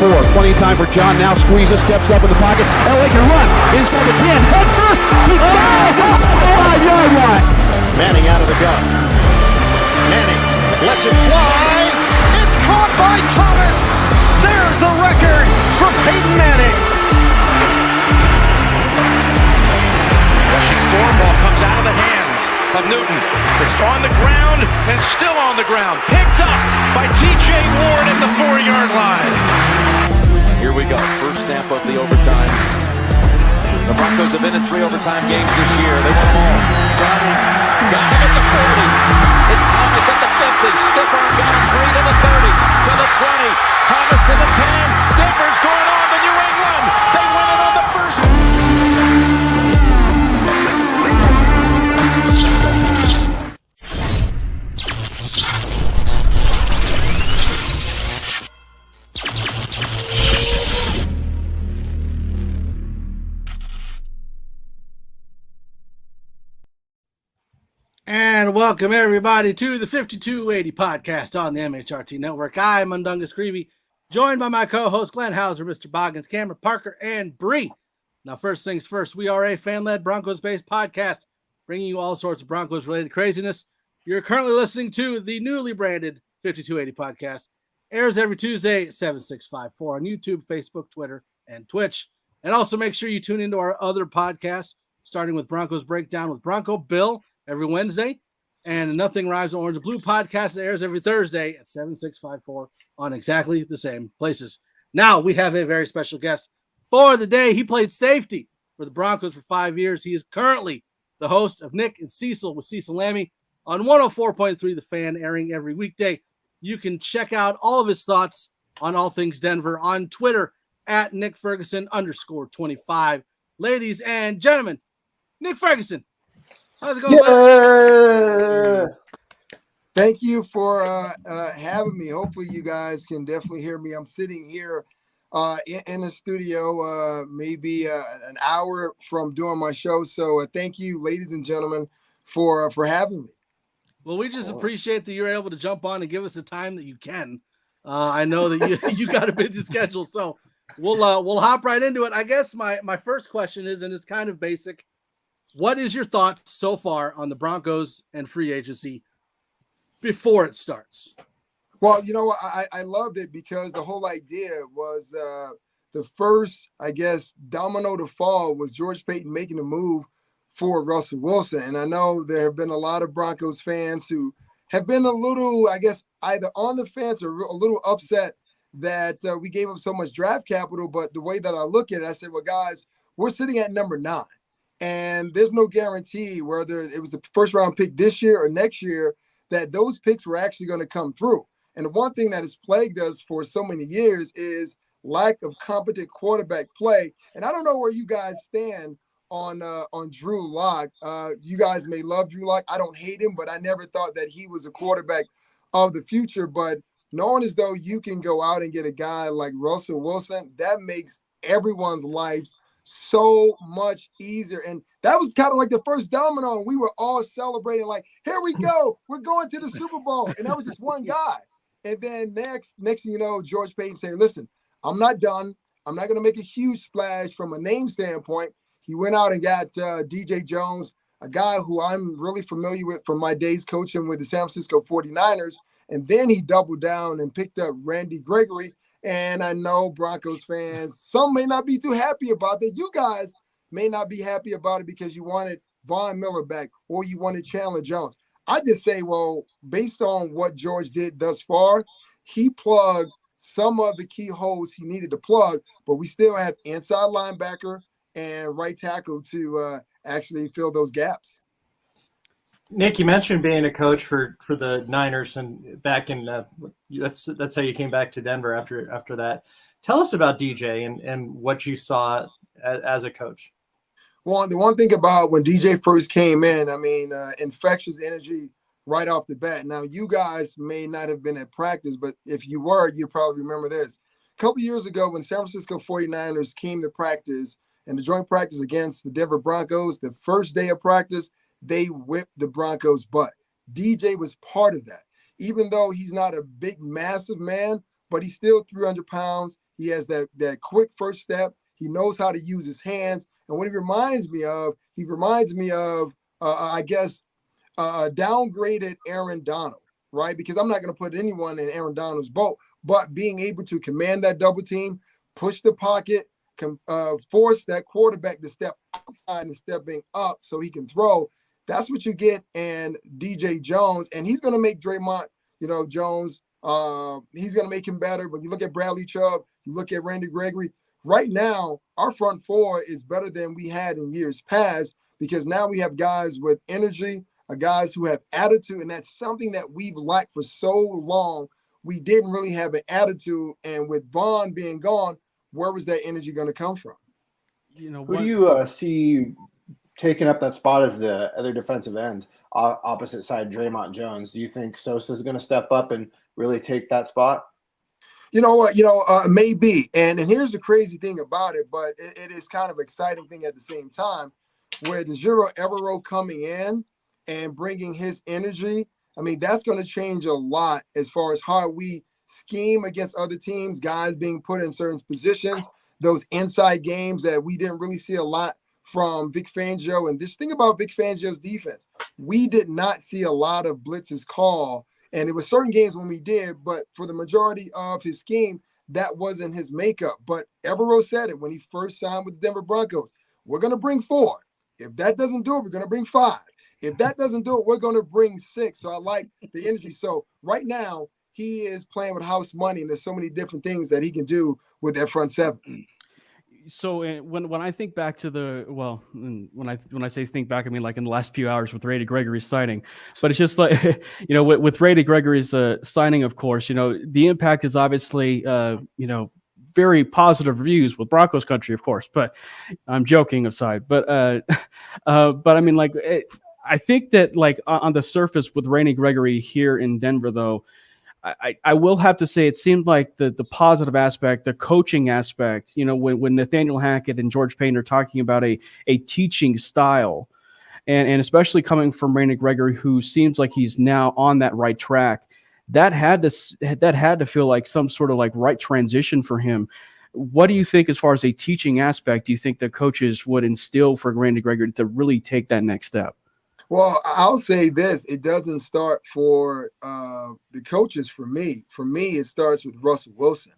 4. Plenty of time for John. Now squeezes, steps up in the pocket. LA can run. He's got the 10. Head first. He fires at the 5-yard line. Manning out of the gun. Manning lets it fly. It's caught by Thomas. There's the record for Peyton Manning. Rushing forward, ball comes out of the hands of Newton. It's on the ground and still on the ground. Picked up by T.J. Ward at the 4-yard line. Here we go. First snap of the overtime. The Broncos have been in 3 overtime games this year. They won them all. Got him at the 40. It's Thomas at the 50. Stiff arm got him free to the 30. To the 20. Thomas to the 10. Denver's going on to New England. They win it on the first. And welcome everybody to the 5280 podcast on the MHRT Network. I'm Mundungus Creevy, joined by my co-host Glenn Hauser, Mr. Boggins, Cameron Parker, and Bree. Now, first things first, we are a fan-led Broncos-based podcast, bringing you all sorts of Broncos-related craziness. You're currently listening to the newly branded 5280 podcast. Airs every Tuesday at 7654 on YouTube, Facebook, Twitter, and Twitch. And also make sure you tune into our other podcasts, starting with Broncos Breakdown with Bronco Bill every Wednesday, and Nothing Rhymes on Orange and Blue podcast that airs every Thursday at 7654 on exactly the same places. Now we have a very special guest for the day. He played safety for the Broncos for 5 years. He is currently the host of Nick and Cecil with Cecil Lammy on 104.3 The Fan, airing every weekday. You can check out all of his thoughts on all things Denver on Twitter at Nick Ferguson _25. Ladies and gentlemen, Nick Ferguson. How's it going? Yeah. Thank you for having me. Hopefully you guys can definitely hear me. I'm sitting here in the studio maybe an hour from doing my show. So thank you, ladies and gentlemen, for having me. Well, we just appreciate that you're able to jump on and give us the time that you can. I know that you got a busy schedule, so we'll hop right into it. I guess my first question is, and it's kind of basic, what is your thoughts so far on the Broncos and free agency before it starts? Well, you know, I loved it because the whole idea was the first, I guess, domino to fall was George Paton making a move for Russell Wilson. And I know there have been a lot of Broncos fans who have been a little, I guess, either on the fence or a little upset that we gave up so much draft capital. But the way that I look at it, I said, well, guys, we're sitting at number 9. And there's no guarantee whether it was the first round pick this year or next year that those picks were actually going to come through. And the one thing that has plagued us for so many years is lack of competent quarterback play. And I don't know where you guys stand on Drew Lock. You guys may love Drew Lock. I don't hate him, but I never thought that he was a quarterback of the future. But knowing as though you can go out and get a guy like Russell Wilson, that makes everyone's lives so much easier. And that was kind of like the first domino, and we were all celebrating like, here we go, we're going to the Super Bowl. And that was just one guy. And then next thing you know, George Paton saying, listen, I'm not done. I'm not going to make a huge splash from a name standpoint. He went out and got DJ Jones, a guy who I'm really familiar with from my days coaching with the San Francisco 49ers. And then he doubled down and picked up Randy Gregory. And I know Broncos fans, some may not be too happy about that. You guys may not be happy about it because you wanted Von Miller back or you wanted Chandler Jones. I just say, well, based on what George did thus far, he plugged some of the key holes he needed to plug, but we still have inside linebacker and right tackle to actually fill those gaps. Nick, you mentioned being a coach for the Niners and back in that's how you came back to Denver after that. Tell us about DJ and what you saw as a coach. Well, the one thing about when DJ first came in, I mean, infectious energy right off the bat. Now, you guys may not have been at practice, but if you were, you probably remember this. A couple years ago when San Francisco 49ers came to practice and the joint practice against the Denver Broncos, the first day of practice, they whipped the Broncos' butt. DJ was part of that. Even though he's not a big, massive man, but he's still 300 pounds. He has that quick first step. He knows how to use his hands. And what he reminds me of, I guess, downgraded Aaron Donald, right? Because I'm not going to put anyone in Aaron Donald's boat, but being able to command that double team, push the pocket, force that quarterback to step outside and stepping up so he can throw. That's what you get in DJ Jones, and he's going to make Draymond, Jones, he's going to make him better. But you look at Bradley Chubb, you look at Randy Gregory. Right now, our front four is better than we had in years past because now we have guys with energy, guys who have attitude, and that's something that we've lacked for so long. We didn't really have an attitude, and with Vaughn being gone, where was that energy going to come from? Who do you see taking up that spot as the other defensive end, opposite side Draymond Jones? Do you think Sosa's going to step up and really take that spot? You know what? Maybe. And here's the crazy thing about it, but it is kind of exciting thing at the same time, where the Jiro Evero coming in and bringing his energy. I mean, that's going to change a lot as far as how we scheme against other teams, guys being put in certain positions, those inside games that we didn't really see a lot from Vic Fangio. And this thing about Vic Fangio's defense, we did not see a lot of blitzes call. And it was certain games when we did, but for the majority of his scheme, that wasn't his makeup. But Evero said it when he first signed with the Denver Broncos. We're going to bring 4. If that doesn't do it, we're going to bring 5. If that doesn't do it, we're going to bring 6. So I like the energy. So right now, he is playing with house money, and there's so many different things that he can do with that front seven. So when I think back to when I say think back, I mean like in the last few hours with Randy Gregory's signing, but it's just like, with Randy Gregory's signing, of course, the impact is obviously, very positive reviews with Broncos country, of course, but I'm joking aside, but I mean, like, I think that like on the surface with Randy Gregory here in Denver, though, I will have to say it seemed like the positive aspect, the coaching aspect, when Nathaniel Hackett and George Payton are talking about a teaching style, and especially coming from Randy Gregory, who seems like he's now on that right track, that had to feel like some sort of like right transition for him. What do you think as far as a teaching aspect? Do you think the coaches would instill for Randy Gregory to really take that next step? Well, I'll say this. It doesn't start for the coaches for me. For me, it starts with Russell Wilson.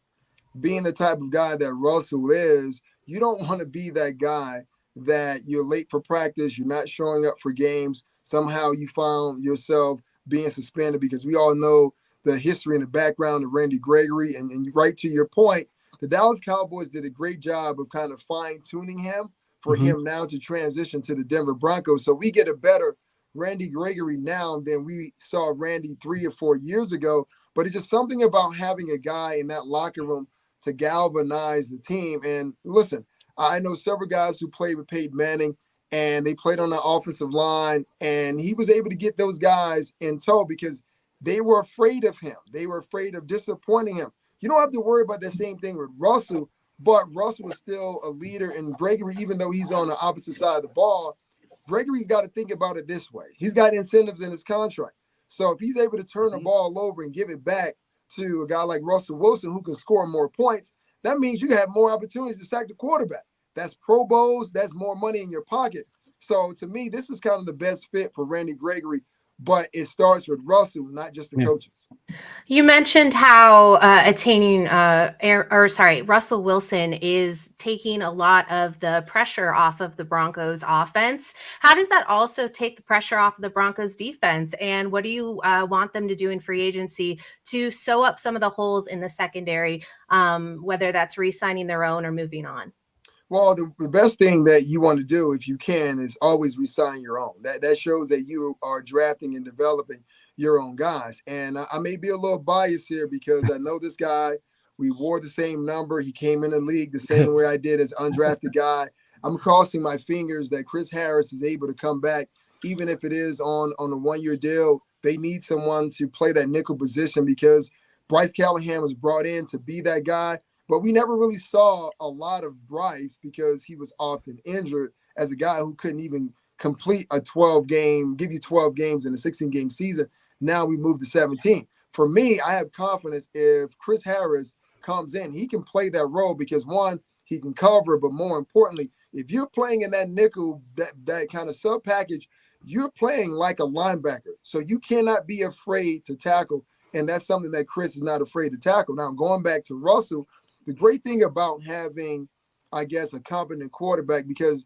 Being the type of guy that Russell is, you don't want to be that guy that you're late for practice, you're not showing up for games. Somehow you found yourself being suspended, because we all know the history and the background of Randy Gregory. And right to your point, the Dallas Cowboys did a great job of kind of fine-tuning him for him now to transition to the Denver Broncos. So we get a better Randy Gregory now than we saw Randy 3 or 4 years ago. But it's just something about having a guy in that locker room to galvanize the team. And listen, I know several guys who played with Peyton Manning, and they played on the offensive line, and he was able to get those guys in tow because they were afraid of him. They were afraid of disappointing him. You don't have to worry about the same thing with Russell, but Russell was still a leader, and Gregory, even though he's on the opposite side of the ball, Gregory's got to think about it this way. He's got incentives in his contract. So if he's able to turn the ball over and give it back to a guy like Russell Wilson who can score more points, that means you have more opportunities to sack the quarterback. That's Pro Bowls. That's more money in your pocket. So to me, this is kind of the best fit for Randy Gregory, but it starts with Russell, not just the coaches. You mentioned how Russell Wilson is taking a lot of the pressure off of the Broncos offense. How does that also take the pressure off of the Broncos defense? And what do you want them to do in free agency to sew up some of the holes in the secondary, whether that's re-signing their own or moving on? Well, the best thing that you want to do, if you can, is always re-sign your own. That shows that you are drafting and developing your own guys. And I may be a little biased here because I know this guy. We wore the same number. He came in the league the same way I did as undrafted guy. I'm crossing my fingers that Chris Harris is able to come back, even if it is on a 1-year deal. They need someone to play that nickel position because Bryce Callahan was brought in to be that guy. But we never really saw a lot of Bryce because he was often injured as a guy who couldn't even complete a 12-game, give you 12 games in a 16-game season. Now we moved to 17. For me, I have confidence if Chris Harris comes in, he can play that role because, one, he can cover, but more importantly, if you're playing in that nickel, that kind of sub package, you're playing like a linebacker. So you cannot be afraid to tackle, and that's something that Chris is not afraid to tackle. Now, going back to Russell, the great thing about having, I guess, a competent quarterback, because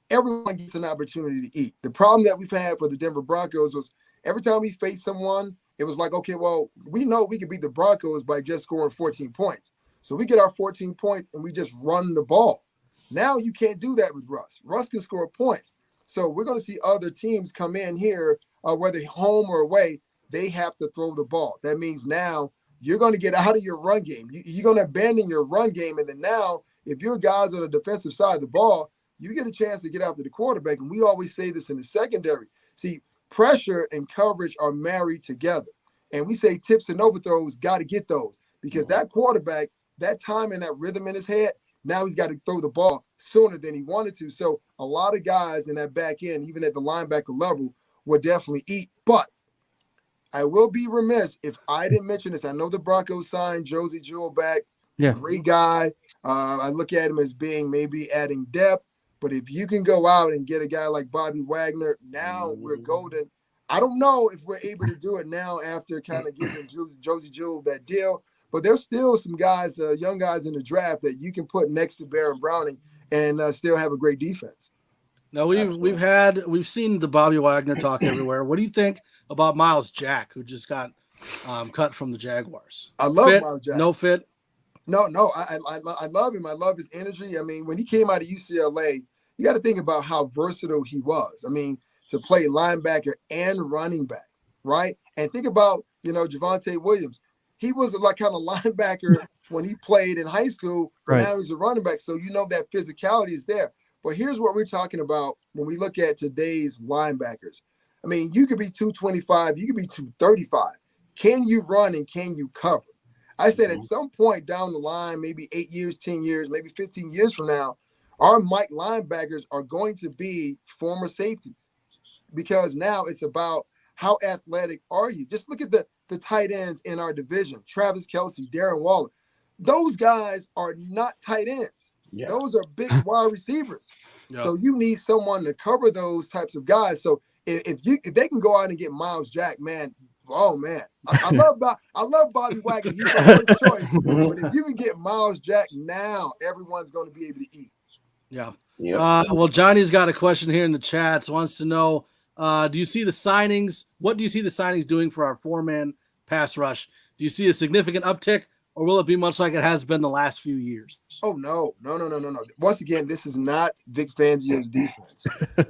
everyone gets an opportunity to eat. The problem that we've had for the Denver Broncos was every time we faced someone, it was like, okay, well, we know we can beat the Broncos by just scoring 14 points. So we get our 14 points and we just run the ball. Now you can't do that with Russ. Russ can score points. So we're going to see other teams come in here, whether home or away, they have to throw the ball. That means now you're going to get out of your run game. You're going to abandon your run game. And then now, if your guys on the defensive side of the ball, you get a chance to get after the quarterback. And we always say this in the secondary. See, pressure and coverage are married together. And we say tips and overthrows, got to get those. Because that quarterback, that time and that rhythm in his head, now he's got to throw the ball sooner than he wanted to. So a lot of guys in that back end, even at the linebacker level, will definitely eat. But I will be remiss if I didn't mention this. I know the Broncos signed Josie Jewell back. Yeah. Great guy. I look at him as being maybe adding depth. But if you can go out and get a guy like Bobby Wagner, now we're golden. I don't know if we're able to do it now after kind of giving Josie Jewell that deal. But there's still some guys, young guys in the draft that you can put next to Baron Browning and still have a great defense. No, we've seen the Bobby Wagner talk everywhere. What do you think about Miles Jack, who just got cut from the Jaguars? I love Miles Jack. No fit. No, I love him. I love his energy. I mean, when he came out of UCLA, you got to think about how versatile he was. I mean, to play linebacker and running back, right? And think about, Javonte Williams. He was like kind of linebacker when he played in high school, but right. Now he's a running back. So that physicality is there. But here's what we're talking about when we look at today's linebackers. I mean, you could be 225, you could be 235. Can you run and can you cover? I said at some point down the line, maybe 8 years, 10 years, maybe 15 years from now, our Mike linebackers are going to be former safeties because now it's about how athletic are you? Just look at the tight ends in our division, Travis Kelce, Darren Waller. Those guys are not tight ends. Yeah. Those are big wide receivers. Yeah. So you need someone to cover those types of guys. So if they can go out and get Miles Jack, man, oh man, I love Bobby Wagner. He's my first choice. But if you can get Miles Jack now, everyone's going to be able to eat. Yeah. Yep. Well, Johnny's got a question here in the chat. Wants to know, do you see the signings? What do you see the signings doing for our 4-man pass rush? Do you see a significant uptick, or will it be much like it has been the last few years? Oh, no. Once again, this is not Vic Fangio's defense.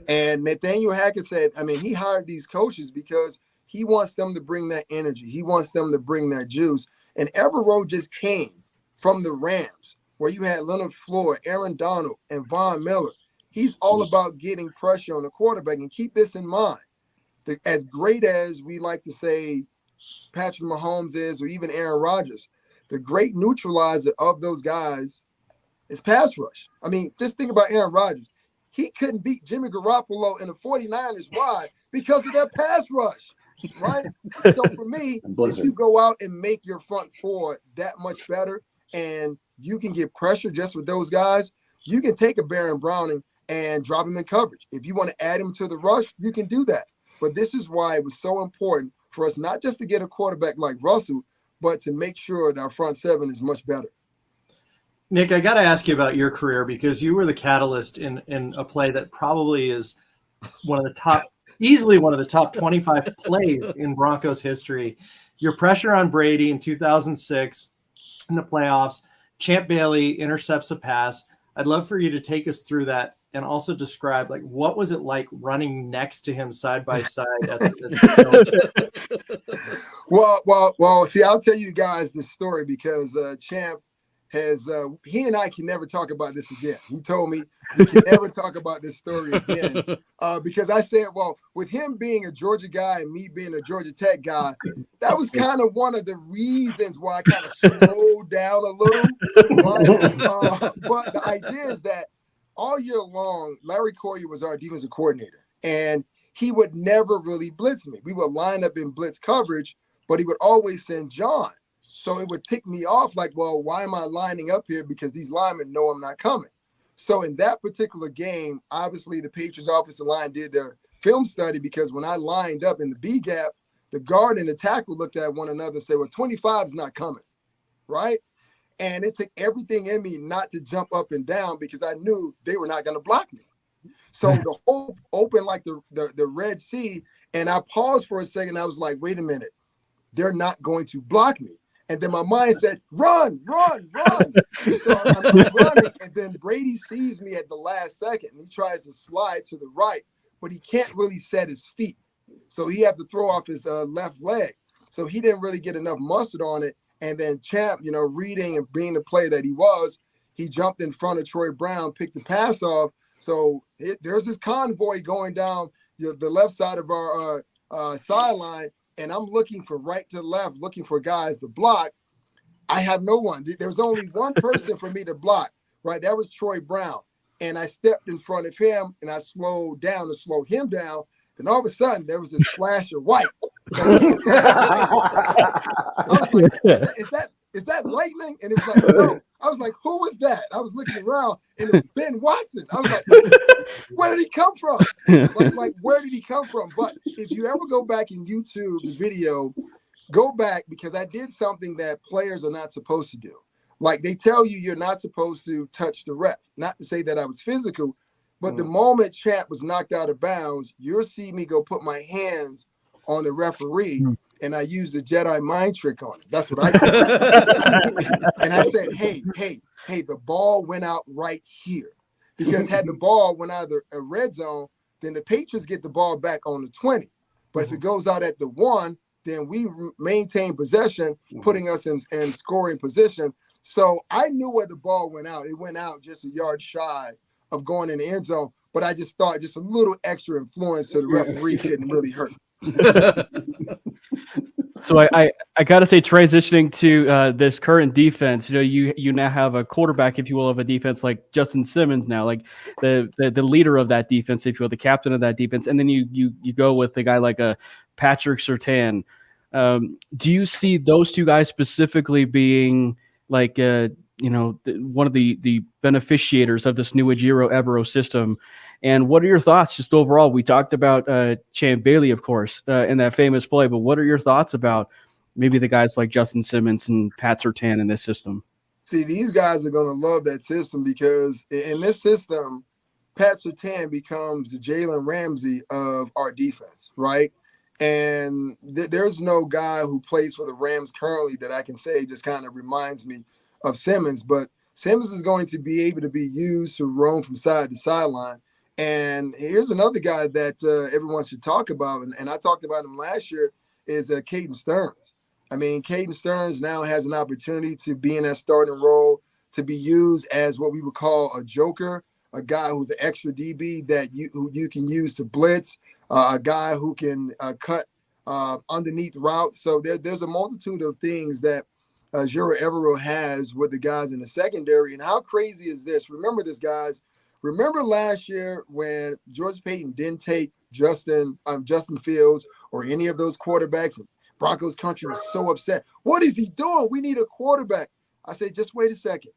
And Nathaniel Hackett said, he hired these coaches because he wants them to bring that energy. He wants them to bring that juice. And Evero just came from the Rams, where you had Leonard Floyd, Aaron Donald, and Von Miller. He's all about getting pressure on the quarterback. And keep this in mind. As great as we like to say Patrick Mahomes is, or even Aaron Rodgers, the great neutralizer of those guys is pass rush. I mean, just think about Aaron Rodgers. He couldn't beat Jimmy Garoppolo in the 49ers. Why? Because of that pass rush, right? So for me, if you go out and make your front four that much better and you can get pressure just with those guys, you can take a Baron Browning and drop him in coverage. If you want to add him to the rush, you can do that. But this is why it was so important for us not just to get a quarterback like Russell, but to make sure that our front seven is much better. Nick, I got to ask you about your career because you were the catalyst in a play that probably is easily one of the top 25 plays in Broncos history. Your pressure on Brady in 2006 in the playoffs, Champ Bailey intercepts a pass. I'd love for you to take us through that and also describe, what was it like running next to him side by side? Well, see, I'll tell you guys this story because Champ has he and I can never talk about this again. He told me we can never talk about this story again because I said, well, with him being a Georgia guy and me being a Georgia Tech guy, that was kind of one of the reasons why I kind of slowed down a little. Right? But the idea is that all year long, Larry Coyer was our defensive coordinator, and he would never really blitz me. We would line up in blitz coverage, but he would always send John. So it would tick me off like, well, why am I lining up here? Because these linemen know I'm not coming. So in that particular game, obviously the Patriots offensive line did their film study, because when I lined up in the B gap, the guard and the tackle looked at one another and said, well, 25 is not coming, right? And it took everything in me not to jump up and down, because I knew they were not going to block me. So the hole opened like the Red Sea, and I paused for a second. I was like, wait a minute, they're not going to block me. And then my mind said, run, run, run. So I'm running, and then Brady sees me at the last second, and he tries to slide to the right, but he can't really set his feet. So he had to throw off his left leg. So he didn't really get enough mustard on it. And then Champ, reading and being the player that he was, he jumped in front of Troy Brown, picked the pass off. So there's this convoy going down the left side of our sideline, and I'm looking from right to left, looking for guys to block. I have no one. There was only one person for me to block, right? That was Troy Brown. And I stepped in front of him, and I slowed down to slow him down. And all of a sudden, there was this flash of white. I was like, is that lightning? And it was like, no. I was like, who was that? I was looking around, and it was Ben Watson. I was like, where did he come from? Like, where did he come from? But if you ever go back in YouTube, the video, go back, because I did something that players are not supposed to do. Like, they tell you you're not supposed to touch the ref. Not to say that I was physical, but the moment Champ was knocked out of bounds, you'll see me go put my hands on the referee, and I used the Jedi mind trick on it. That's what I did. And I said, hey, the ball went out right here. Because had the ball went out of the red zone, then the Patriots get the ball back on the 20. But if it goes out at the 1, then we maintain possession, putting us in scoring position. So I knew where the ball went out. It went out just a yard shy of going in the end zone. But I just thought just a little extra influence so the referee couldn't really hurt. So I got to say, transitioning to this current defense, you now have a quarterback, if you will, of a defense like Justin Simmons now, like the leader of that defense, if you will, the captain of that defense, and then you go with the guy like a Patrick Surtain. Do you see those two guys specifically being like one of the beneficiators of this new Ejiro Evero system? And what are your thoughts just overall? We talked about Champ Bailey, of course, in that famous play, but what are your thoughts about maybe the guys like Justin Simmons and Pat Surtain in this system? See, these guys are going to love that system, because in this system, Pat Surtain becomes the Jalen Ramsey of our defense, right? And there's no guy who plays for the Rams currently that I can say just kind of reminds me of Simmons, but Simmons is going to be able to be used to roam from side to sideline. And here's another guy that everyone should talk about, and I talked about him last year, is Caden Stearns. I mean, Caden Stearns now has an opportunity to be in that starting role, to be used as what we would call a joker, a guy who's an extra DB who you can use to blitz, a guy who can cut underneath routes. So there's a multitude of things that Ejiro Evero has with the guys in the secondary. And how crazy is this? Remember this, guys. Remember last year when George Payton didn't take Justin Fields or any of those quarterbacks, and Broncos country was so upset. What is he doing? We need a quarterback. I said, just wait a second.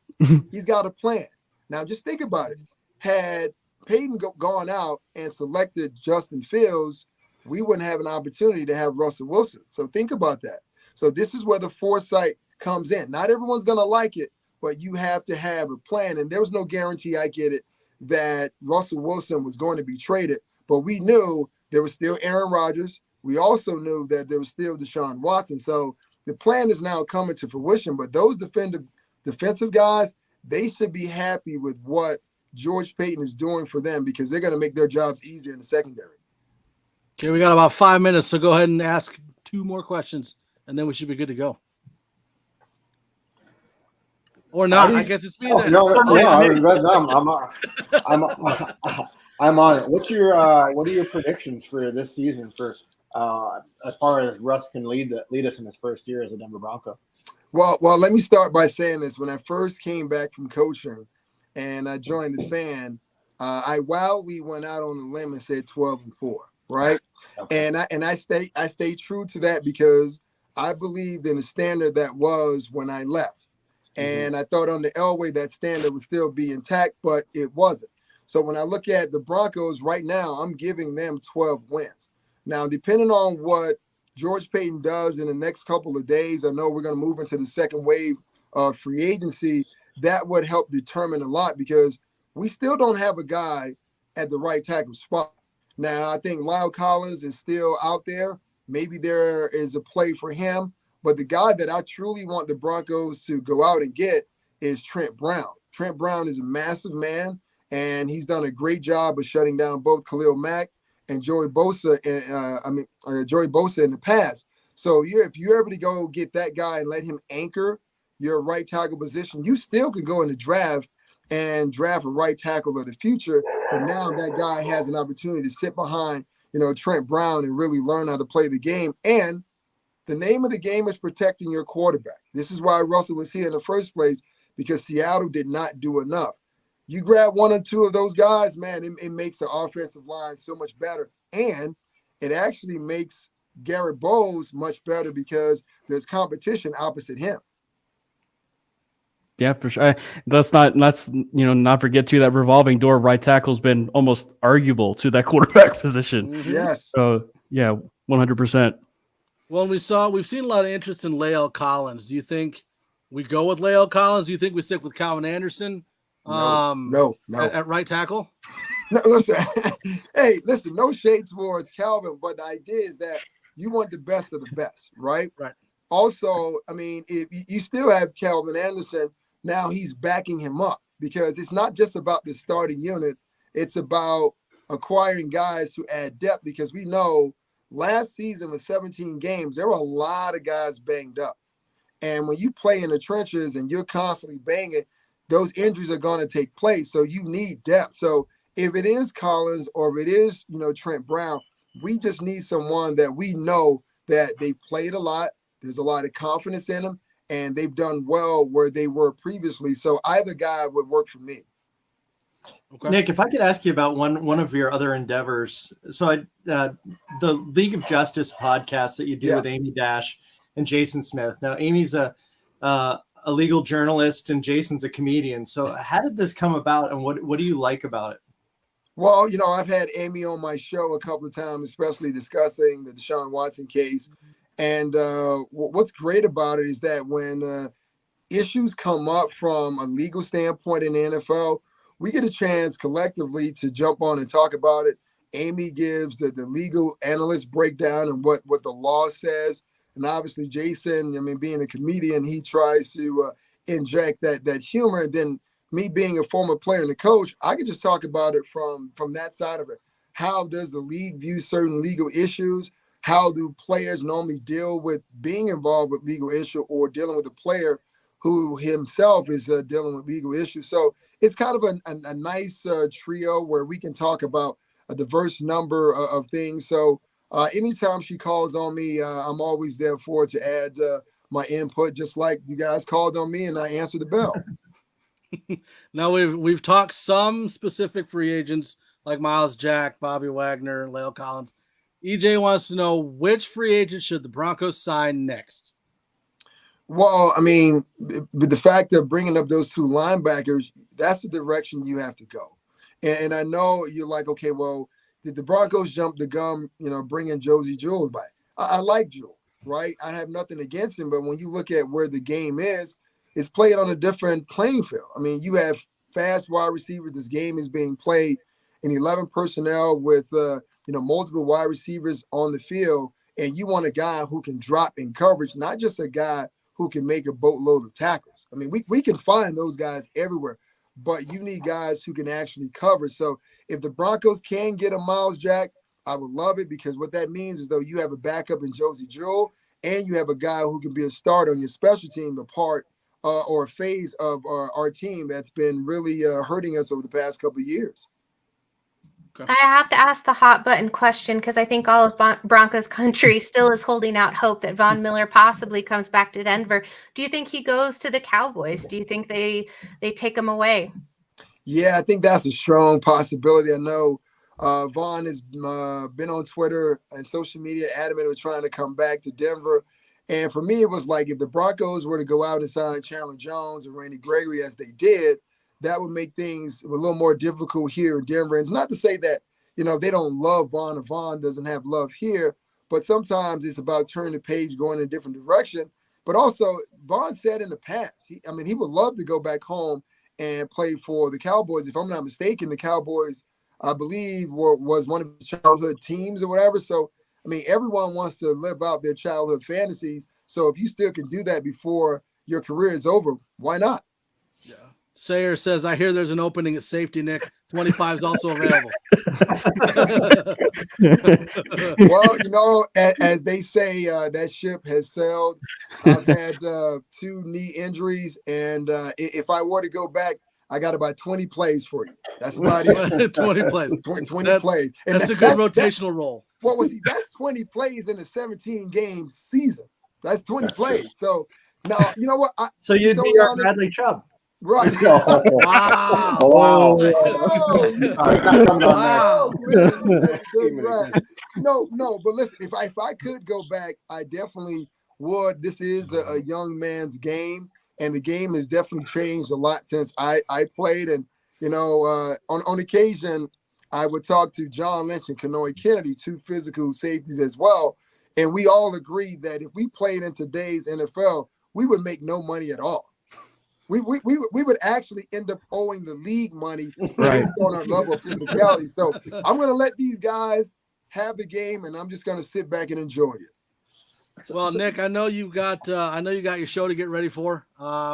He's got a plan. Now, just think about it. Had Payton gone out and selected Justin Fields, we wouldn't have an opportunity to have Russell Wilson. So think about that. So this is where the foresight comes in. Not everyone's going to like it, but you have to have a plan. And there was no guarantee, I get it, that Russell Wilson was going to be traded. But we knew there was still Aaron Rodgers. We also knew that there was still Deshaun Watson. So the plan is now coming to fruition. But those defensive guys, they should be happy with what George Payton is doing for them, because they're going to make their jobs easier in the secondary. Okay, we got about 5 minutes, so go ahead and ask 2 more questions, and then we should be good to go. Or not. I guess it's me then. I'm on it. What are your predictions for this season for as far as Russ can lead us in his first year as a Denver Bronco? Well, let me start by saying this. When I first came back from coaching and I joined the Fan, I wildly went out on a limb and said 12-4, right? Okay. And I stay true to that, because I believed in the standard that was when I left. And I thought on the Elway that standard would still be intact, but it wasn't. So when I look at the Broncos right now, I'm giving them 12 wins. Now, depending on what George Paton does in the next couple of days, I know we're going to move into the second wave of free agency. That would help determine a lot because we still don't have a guy at the right tackle spot. Now, I think Lyle Collins is still out there. Maybe there is a play for him. But the guy that I truly want the Broncos to go out and get is Trent Brown. Trent Brown is a massive man, and he's done a great job of shutting down both Khalil Mack and Joey Bosa in the past. So if you're able to go get that guy and let him anchor your right tackle position, you still could go in the draft and draft a right tackle of the future. But now that guy has an opportunity to sit behind, Trent Brown and really learn how to play the game. And the name of the game is protecting your quarterback. This is why Russell was here in the first place, because Seattle did not do enough. You grab one or two of those guys, man, it makes the offensive line so much better. And it actually makes Garrett Bowles much better because there's competition opposite him. Yeah, for sure. Let's not forget too that revolving door right tackle has been almost arguable to that quarterback position. Yes. So yeah, 100%. Well, we've seen a lot of interest in Lael Collins. Do you think we go with Lael Collins? Do you think we stick with Calvin Anderson? No. At right tackle? No, listen. Hey, listen, no shade towards Calvin, but the idea is that you want the best of the best, right? Right. Also, I mean, if you still have Calvin Anderson, now he's backing him up because it's not just about the starting unit. It's about acquiring guys who add depth because we know last season with 17 games, there were a lot of guys banged up. And when you play in the trenches and you're constantly banging, those injuries are going to take place. So you need depth. So if it is Collins or if it is, Trent Brown, we just need someone that we know that they played a lot. There's a lot of confidence in them and they've done well where they were previously. So either guy would work for me. Okay. Nick, if I could ask you about one of your other endeavors. So the League of Justice podcast that you do with Amy Dash and Jason Smith. Now, Amy's a legal journalist and Jason's a comedian. So how did this come about and what do you like about it? Well, I've had Amy on my show a couple of times, especially discussing the Deshaun Watson case. And what's great about it is that when issues come up from a legal standpoint in the NFL, we get a chance collectively to jump on and talk about it. Amy gives the legal analyst breakdown and what the law says. And obviously Jason, being a comedian, he tries to inject that humor. And then me being a former player and a coach, I can just talk about it from that side of it. How does the league view certain legal issues? How do players normally deal with being involved with legal issue or dealing with a player who himself is dealing with legal issues? So it's kind of a nice trio where we can talk about a diverse number of things. So anytime she calls on me, I'm always there for her to add my input, just like you guys called on me and I answered the bell. Now we've talked some specific free agents like Miles Jack, Bobby Wagner, Lael Collins. EJ wants to know which free agent should the Broncos sign next? Well, with the fact of bringing up those two linebackers, that's the direction you have to go. And I know you're like, okay, well, did the Broncos jump the gun, bringing Josie Jewell back? I like Jewell, right? I have nothing against him, but when you look at where the game is, it's played on a different playing field. You have fast wide receivers. This game is being played in 11 personnel with, multiple wide receivers on the field, and you want a guy who can drop in coverage, not just a guy who can make a boatload of tackles. We can find those guys everywhere, but you need guys who can actually cover. So if the Broncos can get a Miles Jack, I would love it because what that means is though you have a backup in Josie Jewell and you have a guy who can be a starter on your special team, a part or a phase of our team that's been really hurting us over the past couple of years. I have to ask the hot button question because I think all of Broncos country still is holding out hope that Von Miller possibly comes back to Denver. Do you think he goes to the Cowboys? Do you think they take him away? Yeah, I think that's a strong possibility. I know Von has been on Twitter and social media adamant of trying to come back to Denver. And for me, it was like if the Broncos were to go out and sign Chandler Jones and Randy Gregory as they did, that would make things a little more difficult here in Denver. And it's not to say that, they don't love Vaughn or Vaughn doesn't have love here, but sometimes it's about turning the page, going in a different direction. But also, Vaughn said in the past, he would love to go back home and play for the Cowboys. If I'm not mistaken, the Cowboys, I believe, was one of his childhood teams or whatever. So, everyone wants to live out their childhood fantasies. So if you still can do that before your career is over, why not? Yeah. Sayer says, I hear there's an opening at safety, Nick. 25 is also available. Well, as they say, that ship has sailed. I've had 2 knee injuries, and if I were to go back, I got about 20 plays for you. That's about it. 20 plays. 20 plays. And that's a good rotational role. What was he? That's 20 plays in a 17-game season. That's 20 plays. So now, you know what? So you'd be our Bradley Chubb. Right. Wow. Wow. No, but listen, if I could go back, I definitely would. This is a young man's game, and the game has definitely changed a lot since I played. And, on occasion, I would talk to John Lynch and Kanoe Kennedy, 2 physical safeties as well. And we all agreed that if we played in today's NFL, we would make no money at all. We would actually end up owing the league money based on our level of physicality. So I'm going to let these guys have the game, and I'm just going to sit back and enjoy it. Well, Nick, I know you got your show to get ready for.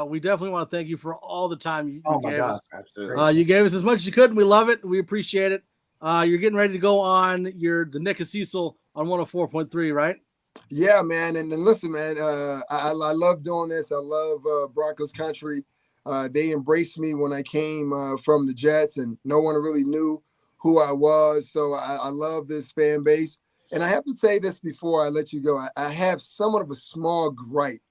We definitely want to thank you for all the time you gave us. Absolutely. You gave us as much as you could, and we love it. We appreciate it. You're getting ready to go on the Nick and Cecil on 104.3, right? Yeah, man. And listen, man, I love doing this. I love Broncos country. They embraced me when I came from the Jets, and no one really knew who I was. So I love this fan base. And I have to say this before I let you go. I have somewhat of a small gripe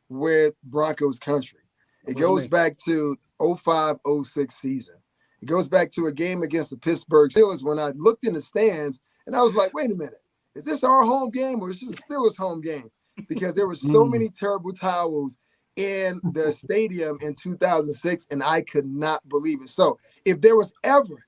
with Broncos country. It goes back to 05-06 season. It goes back to a game against the Pittsburgh Steelers when I looked in the stands and I was like, wait a minute. Is this our home game or is this a Steelers home game? Because there were so many terrible towels in the stadium in 2006, and I could not believe it. So if there was ever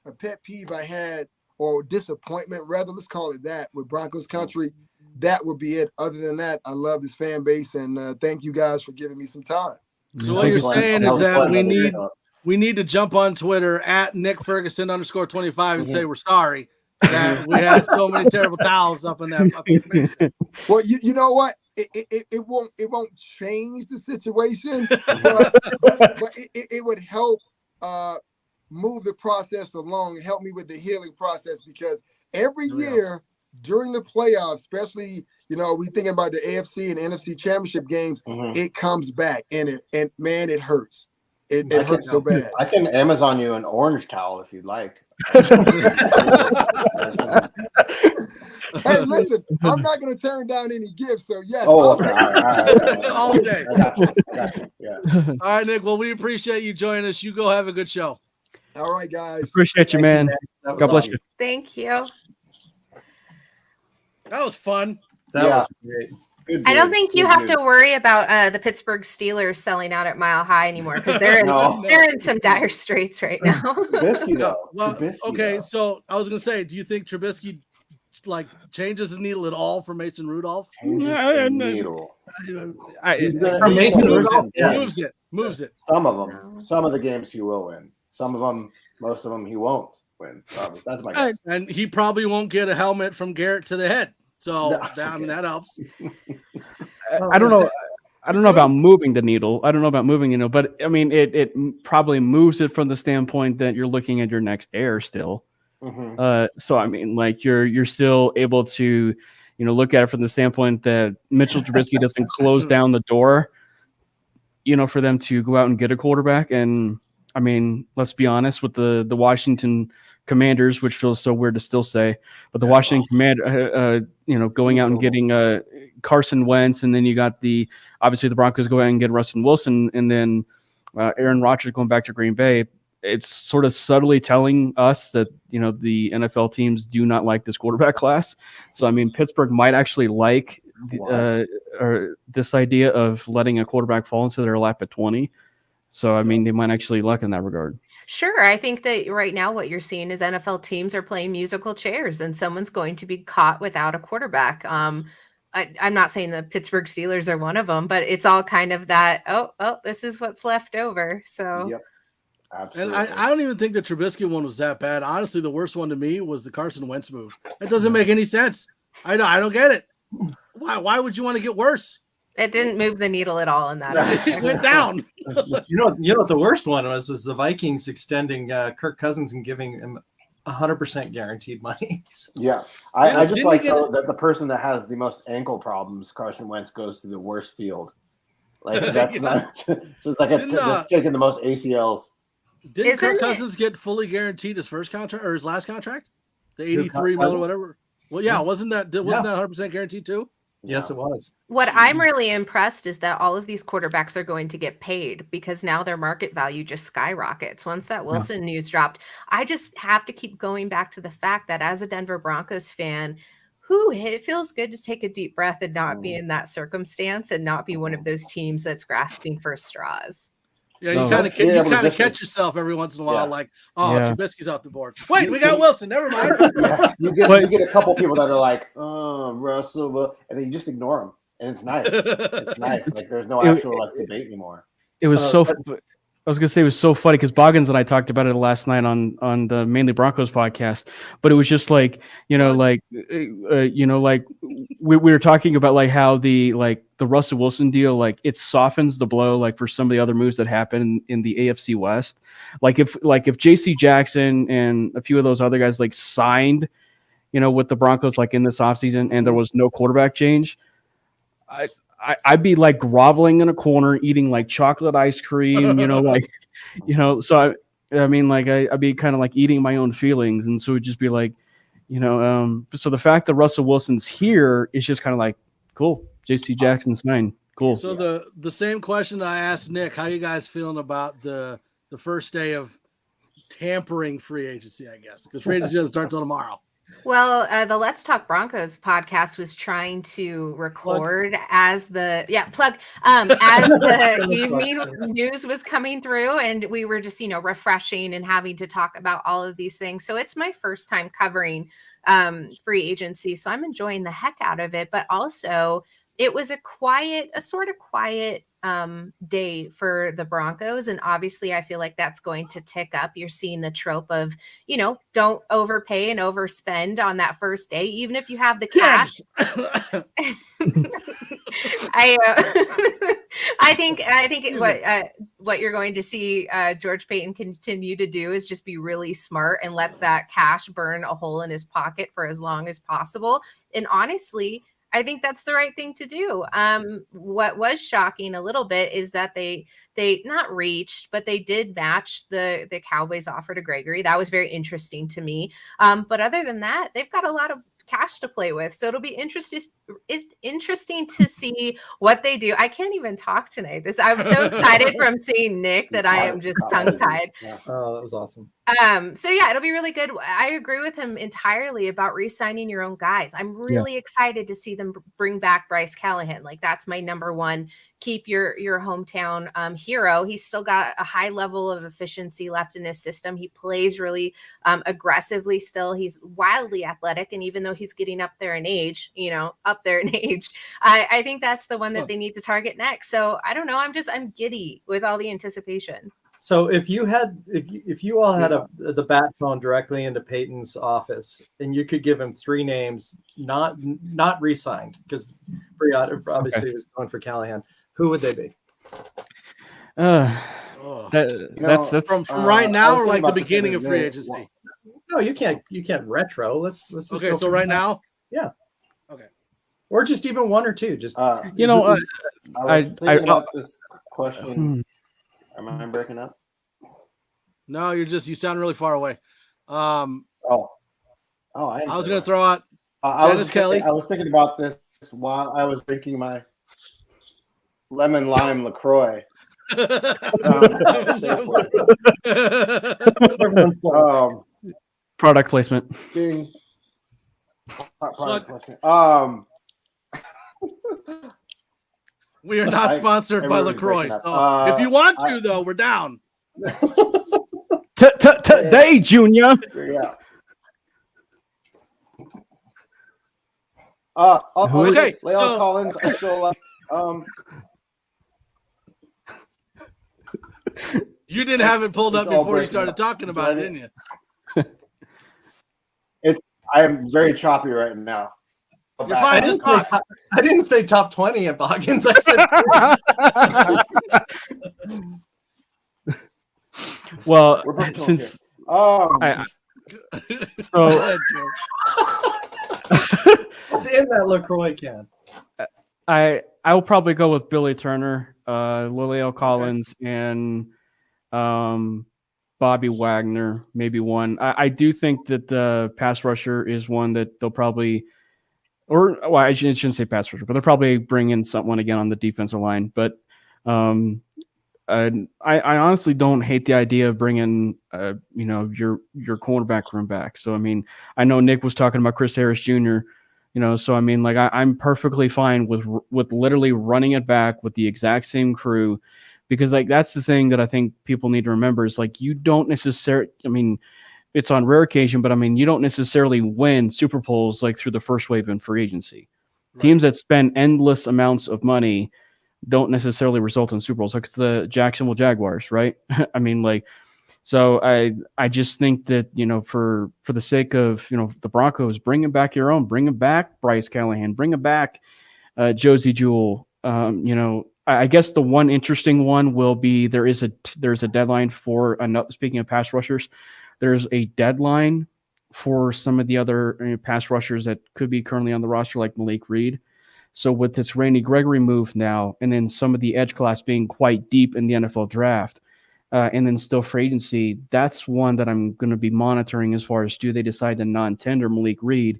a pet peeve I had, or disappointment, rather, let's call it that, with Broncos country, that would be it. Other than that, I love this fan base, and thank you guys for giving me some time. So what you're saying is that we need to jump on Twitter at Nick Ferguson _25 and say we're sorry that we had so many terrible towels up in that fucking face. Well, you know what? It won't change the situation, but it would help move the process along and help me with the healing process, because every year during the playoffs, especially, we thinking about the AFC and NFC championship games, it comes back and man, it hurts. It hurts so bad. I can Amazon you an orange towel if you'd like. Hey, listen, I'm not going to turn down any gifts, so yes. Oh, okay. All right. All day. Gotcha. Yeah. All right, Nick. Well, we appreciate you joining us. You go have a good show. All right, guys. Appreciate you, man. God bless you. Thank you. That was fun. That was great. I don't think you have to worry about the Pittsburgh Steelers selling out at Mile High anymore, because they're in some dire straits right now. Trubisky, though. Well, Trubisky, okay. though. So I was gonna say, do you think Trubisky changes his needle at all for Mason Rudolph? Changes the needle. Mason Rudolph, Moves it. Some of them. Some of the games he will win. Some of them, most of them, he won't win. Probably. That's my guess. And he probably won't get a helmet from Garrett to the head. So that helps. I don't know. I don't know about moving the needle. I don't know about moving, but I mean, it probably moves it from the standpoint that you're looking at your next heir still. So I mean, you're still able to, look at it from the standpoint that Mitchell Trubisky doesn't close down the door, for them to go out and get a quarterback. And I mean, let's be honest, with the Washington Commanders, which feels so weird to still say, but the Washington Commander, going out and getting Carson Wentz, and then you got obviously the Broncos go out and get Russell Wilson, and then Aaron Rodgers going back to Green Bay. It's sort of subtly telling us that, the NFL teams do not like this quarterback class. So, I mean, Pittsburgh might actually like or this idea of letting a quarterback fall into their lap at 20. So, I mean, they might actually luck in that regard. Sure. I think that right now what you're seeing is NFL teams are playing musical chairs and someone's going to be caught without a quarterback. I'm not saying the Pittsburgh Steelers are one of them, but it's all kind of that, this is what's left over. So, Yep. Absolutely. And I don't even think the Trubisky one was that bad. Honestly, the worst one to me was the Carson Wentz move. It doesn't make any sense. I don't get it. Why would you want to get worse? it didn't move the needle at all in that. It went down. You know what the worst one was is the Vikings extending Kirk Cousins and giving him 100% guaranteed money. Yeah, I just like that the person that has the most ankle problems, Carson Wentz, goes to the worst field. Like that's not just like just taking the most ACLs. Didn't Kirk Cousins get fully guaranteed his first contract or his last contract? The 83 million or whatever. Well, yeah, wasn't that 100% guaranteed too? Yes, it was. What I'm really impressed is that all of these quarterbacks are going to get paid because now their market value just skyrockets. Once that Wilson news dropped, I just have to keep going back to the fact that as a Denver Broncos fan, it feels good to take a deep breath and not be in that circumstance and not be one of those teams that's grasping for straws. Yeah, you kind of catch yourself every once in a while, like, Trubisky's off the board. Wait, we got Wilson. Never mind. You get a couple people that are like, Russell, and then you just ignore them, and it's nice. It's nice. Like there's no actual debate anymore. It was I was gonna say it was so funny because Boggins and I talked about it last night on the Mainly Broncos podcast, but it was just like we were talking about like how the Russell Wilson deal, like it softens the blow like for some of the other moves that happened in the AFC West. Like if JC Jackson and a few of those other guys like signed, with the Broncos like in this offseason and there was no quarterback change, I'd be like groveling in a corner, eating like chocolate ice cream, So I mean, like I'd be kind of like eating my own feelings, and so it'd just be like, So the fact that Russell Wilson's here is just kind of like cool. JC Jackson's 9, cool. So the same question I asked Nick, how you guys feeling about the first day of tampering free agency? I guess because free agency doesn't start till tomorrow. Well, the Let's Talk Broncos podcast was trying to record as the evening news was coming through, and we were just refreshing and having to talk about all of these things. So it's my first time covering free agency, so I'm enjoying the heck out of it. But also, it was a sort of quiet day for the Broncos. And obviously I feel like that's going to tick up. You're seeing the trope of, don't overpay and overspend on that first day, even if you have the cash. I think what you're going to see George Paton continue to do is just be really smart and let that cash burn a hole in his pocket for as long as possible. And honestly, I think that's the right thing to do. What was shocking a little bit is that they not reached, but they did match the Cowboys offer to Gregory. That was very interesting to me. But other than that, they've got a lot of cash to play with. So it'll be interesting to see what they do. I can't even talk tonight. I'm so excited from seeing Nick that I am just tongue-tied. Oh, that was awesome. So yeah, it'll be really good. I agree with him entirely about re-signing your own guys. I'm really excited to see them bring back Bryce Callahan. Like that's my number one. Keep your hometown hero. He's still got a high level of efficiency left in his system. He plays really aggressively still. He's wildly athletic. And even though he's getting up there in age, I think that's the one that they need to target next. So I don't know. I'm giddy with all the anticipation. So if you all had the bat phone directly into Peyton's office and you could give him 3 names, not re-signed, because Brianna obviously was going for Callahan, who would they be? That's from right now or like the beginning of free agency? No, you can't retro. Let's just okay. So right now, yeah, okay, or just even 1 or 2. Just I was thinking about this question. Am I breaking up? No, you sound really far away. I was going to throw out Dennis Kelly. I was thinking about this while I was drinking my lemon lime LaCroix. Product placement. Product placement. We are not sponsored by everybody's LaCroix. breaking up. So if you want to, though, we're down. Today, Junior. Yeah. Okay, Leon so- Collins, I still You didn't have it pulled up It's all before you breaking started up. talking about it, didn't you? I am very choppy right now. You're fine. Just talk. I didn't say top 20 at Boggins. I said Well, We're both talking. since So what's in that LaCroix can? I will probably go with Billy Turner, Lilio Collins, and Bobby Wagner, maybe one. I do think that the pass rusher is one that they'll probably, I shouldn't say pass rusher, but they'll probably bring in someone again on the defensive line. But I honestly don't hate the idea of bringing, your cornerback room back. So I mean, I know Nick was talking about Chris Harris Jr. So I mean, like I'm perfectly fine with literally running it back with the exact same crew. Because like that's the thing that I think people need to remember is like you don't necessarily. I mean, it's on rare occasion, but I mean you don't necessarily win Super Bowls like through the first wave in free agency. Right. Teams that spend endless amounts of money don't necessarily result in Super Bowls, like the Jacksonville Jaguars, right? I mean, like, so I just think that for the sake of the Broncos, bringing back your own, bringing back Bryce Callahan, bringing back Josie Jewell, I guess the one interesting one will be there's a deadline for speaking of pass rushers, there's a deadline for some of the other pass rushers that could be currently on the roster, like Malik Reed. So with this Randy Gregory move now, and then some of the edge class being quite deep in the NFL draft, and then still free agency, that's one that I'm going to be monitoring as far as do they decide to non-tender Malik Reed,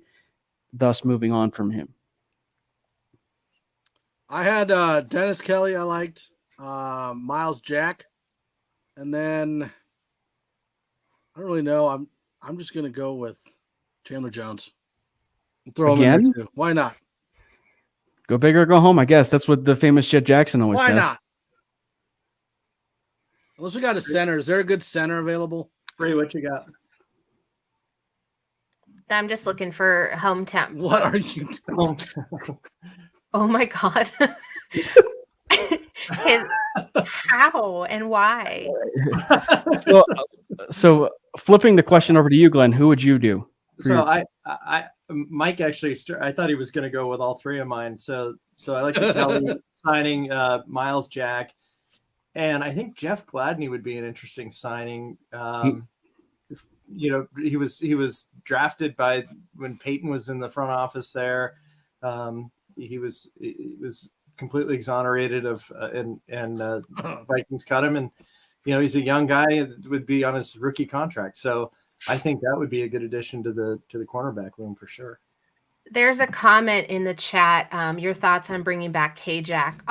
thus moving on from him. I had Dennis Kelly. I liked Miles Jack, and then I don't really know. I'm just gonna go with Chandler Jones. Throw him in there too. Why not? Go big or go home. I guess that's what the famous Jet Jackson always says. Why not? Unless we got a center. Is there a good center available? Free, what you got? I'm just looking for hometown. What are you doing? Oh my God. How and why? So flipping the question over to you, Glenn, who would you do? So Mike actually, I thought he was going to go with all three of mine. So I like the Kelly signing, Miles Jack, and I think Jeff Gladney would be an interesting signing. He was drafted by when Peyton was in the front office there. He was completely exonerated and Vikings cut him, and he's a young guy that would be on his rookie contract. So I think that would be a good addition to the cornerback room for sure. There's a comment in the chat. Your thoughts on bringing back K-Jack.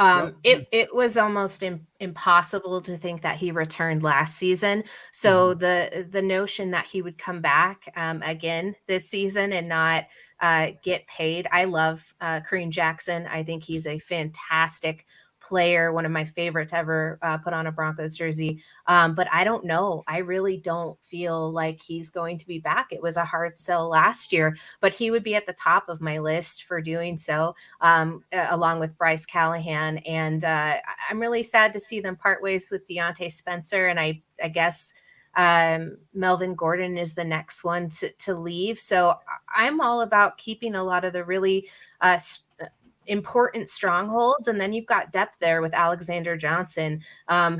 It was almost impossible to think that he returned last season. So the notion that he would come back again this season and not get paid. I love Kareem Jackson. I think he's a fantastic player, one of my favorite to ever put on a Broncos jersey. But I don't know. I really don't feel like he's going to be back. It was a hard sell last year, but he would be at the top of my list for doing so, along with Bryce Callahan. And I'm really sad to see them part ways with Deontay Spencer. And I guess Melvin Gordon is the next one to leave. So I'm all about keeping a lot of the really important strongholds, and then you've got depth there with Alexander Johnson,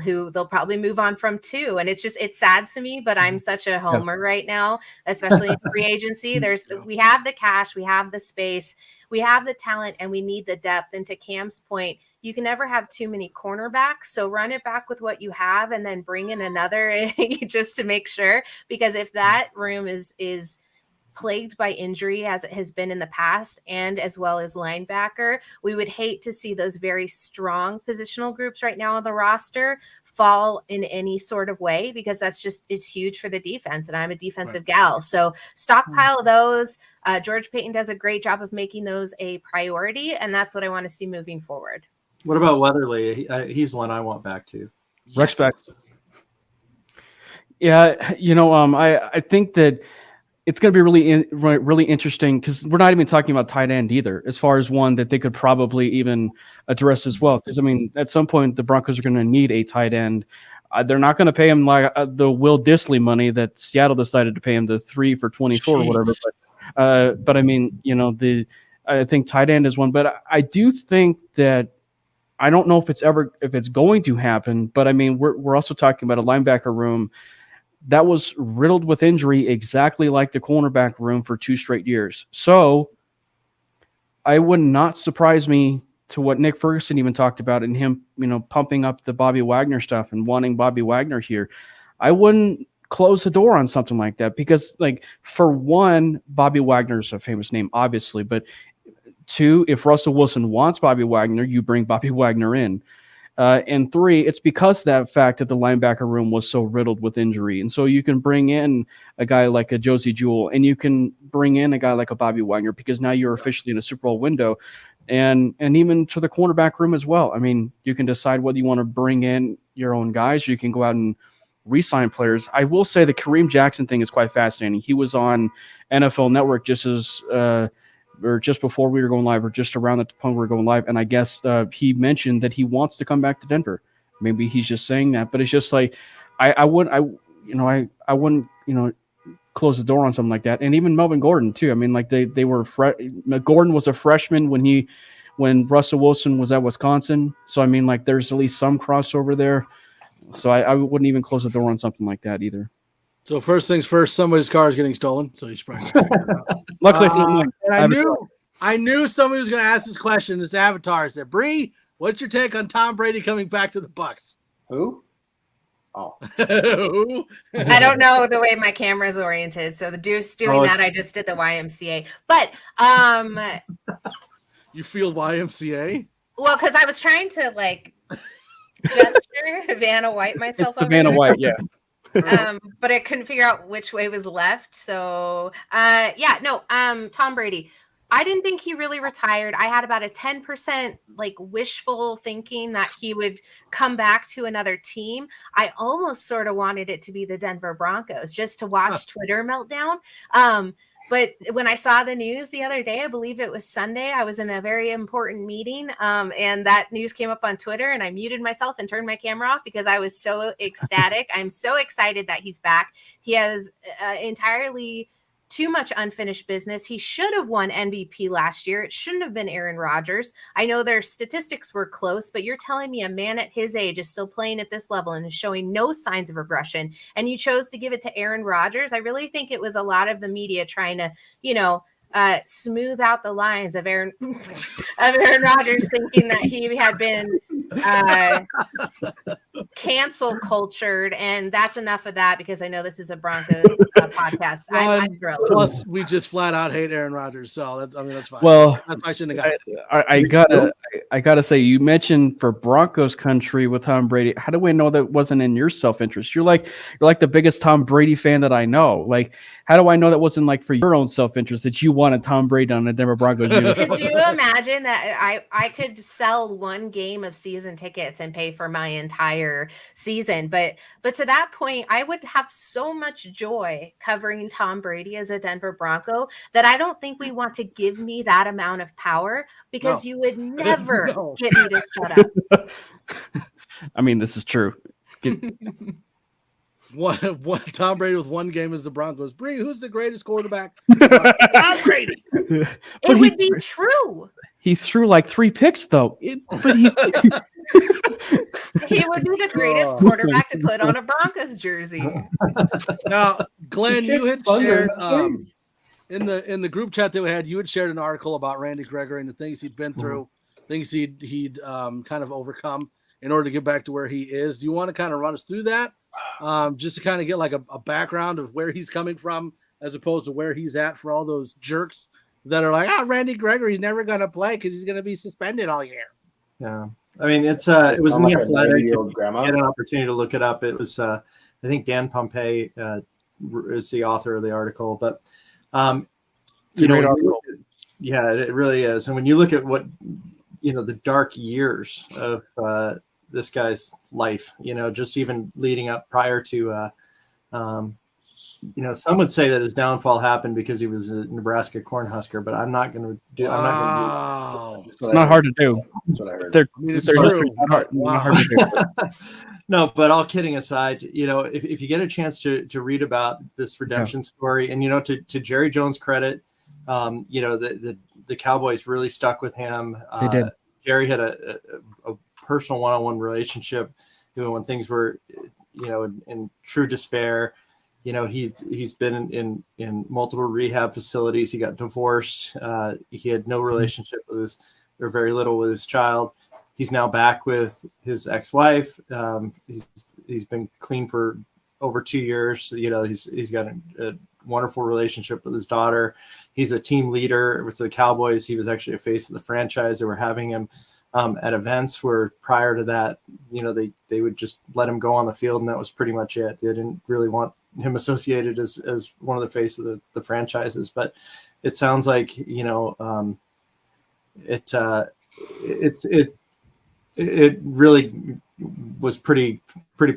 who they'll probably move on from too. And it's sad to me, but I'm such a homer right now, especially in free agency. We have the cash, we have the space, we have the talent, and we need the depth. And to Cam's point, you can never have too many cornerbacks. So run it back with what you have, and then bring in another just to make sure, because if that room is plagued by injury as it has been in the past, and as well as linebacker, we would hate to see those very strong positional groups right now on the roster fall in any sort of way, because it's huge for the defense. And I'm a defensive gal. So stockpile those. George Payton does a great job of making those a priority. And that's what I want to see moving forward. What about Weatherly? He's one I want back too. Rex back. Yeah, I think that it's going to be really interesting because we're not even talking about tight end either, as far as one that they could probably even address as well. Because I mean, at some point the Broncos are going to need a tight end. They're not going to pay him like the Will Dissly money that Seattle decided to pay him, the 3 for 24 or whatever. But I mean, I think tight end is one. But I do think that I don't know if it's going to happen. But I mean, we're also talking about a linebacker room that was riddled with injury, exactly like the cornerback room for 2 straight years. So I would not surprise me to what Nick Ferguson even talked about in him, pumping up the Bobby Wagner stuff and wanting Bobby Wagner here. I wouldn't close the door on something like that because, like, for one, Bobby Wagner's a famous name, obviously, but 2, if Russell Wilson wants Bobby Wagner, you bring Bobby Wagner in. And 3, it's because of that fact that the linebacker room was so riddled with injury. And so you can bring in a guy like a Josie Jewell, and you can bring in a guy like a Bobby Wagner because now you're officially in a Super Bowl window. And even to the cornerback room as well. I mean, you can decide whether you want to bring in your own guys, or you can go out and re-sign players. I will say the Kareem Jackson thing is quite fascinating. He was on NFL Network just before we were going live, or just around the point we were going live. And I guess he mentioned that he wants to come back to Denver. Maybe he's just saying that, but it's just like, I wouldn't close the door on something like that. And even Melvin Gordon too. I mean, like they were Gordon was a freshman when Russell Wilson was at Wisconsin. So I mean, like there's at least some crossover there. So I wouldn't even close the door on something like that either. So first things first, somebody's car is getting stolen. So you should probably check it out. Luckily, I knew somebody was going to ask this question. It's Avatar. Said, Bree, what's your take on Tom Brady coming back to the Bucs? Who? Oh, Who? I don't know the way my camera is oriented. So the dude's doing that. I just did the YMCA. But you feel YMCA? Well, because I was trying to like gesture Vanna White myself. It's Vanna White, yeah. But I couldn't figure out which way was left. So Tom Brady. I didn't think he really retired. I had about a 10% like wishful thinking that he would come back to another team. I almost sort of wanted it to be the Denver Broncos just to watch Twitter meltdown. But when I saw the news the other day, I believe it was Sunday, I was in a very important meeting, and that news came up on Twitter, and I muted myself and turned my camera off because I was so ecstatic. I'm so excited that he's back. He has entirely too much unfinished business. He should have won MVP last year. It shouldn't have been Aaron Rodgers. I know their statistics were close, but you're telling me a man at his age is still playing at this level and is showing no signs of regression, and you chose to give it to Aaron Rodgers. I really think it was a lot of the media trying to, smooth out the lines of Aaron Rodgers, thinking that he had been cancel cultured, and that's enough of that because I know this is a Broncos podcast. I'm thrilled. Plus, we just flat out hate Aaron Rodgers, so that's fine. Well, I shouldn't have got. I gotta say, you mentioned for Broncos country with Tom Brady. How do we know that wasn't in your self-interest? You're like the biggest Tom Brady fan that I know. Like, how do I know that wasn't like for your own self-interest that you wanted Tom Brady on the Denver Broncos? Could you imagine that I could sell one game of season tickets and pay for my entire season? But to that point, I would have so much joy covering Tom Brady as a Denver Bronco that I don't think we want to give me that amount of power because you would never get me to shut up. I mean, this is true. One Tom Brady with one game is the Broncos. Bree, who's the greatest quarterback? Tom Brady. It would be true. He threw like 3 picks, though. He would be the greatest quarterback to put on a Broncos jersey. Now, Glenn, you had shared in the group chat that we had, you had shared an article about Randy Gregory and the things he'd been through, things he'd kind of overcome in order to get back to where he is. Do you want to kind of run us through that? Just to kind of get like a background of where he's coming from as opposed to where he's at for all those jerks that are like, Randy Gregory's never going to play because he's going to be suspended all year. Yeah. I mean, it was in the Athletic. You had an opportunity to look it up. It was, I think Dan Pompey is the author of the article, but it really is. And when you look at what the dark years of this guy's life, just even leading up prior to, some would say that his downfall happened because he was a Nebraska Cornhusker, but I'm not going to do. I'm not going to. It's not hard to do. That's what I heard. It's true. Not hard to do. No, but all kidding aside, if you get a chance to read about this redemption story, and to Jerry Jones' credit, the Cowboys really stuck with him. They did. Jerry had a personal one-on-one relationship, when things were, in true despair. He's been in multiple rehab facilities. He got divorced. He had no relationship or very little with his child. He's now back with his ex-wife. He's been clean for over 2 years. He's got a wonderful relationship with his daughter. He's a team leader with the Cowboys. He was actually a face of the franchise. They were having him at events where prior to that, they would just let him go on the field, and that was pretty much it. They didn't really want him associated as one of the faces of the franchises. But it sounds like, it really was pretty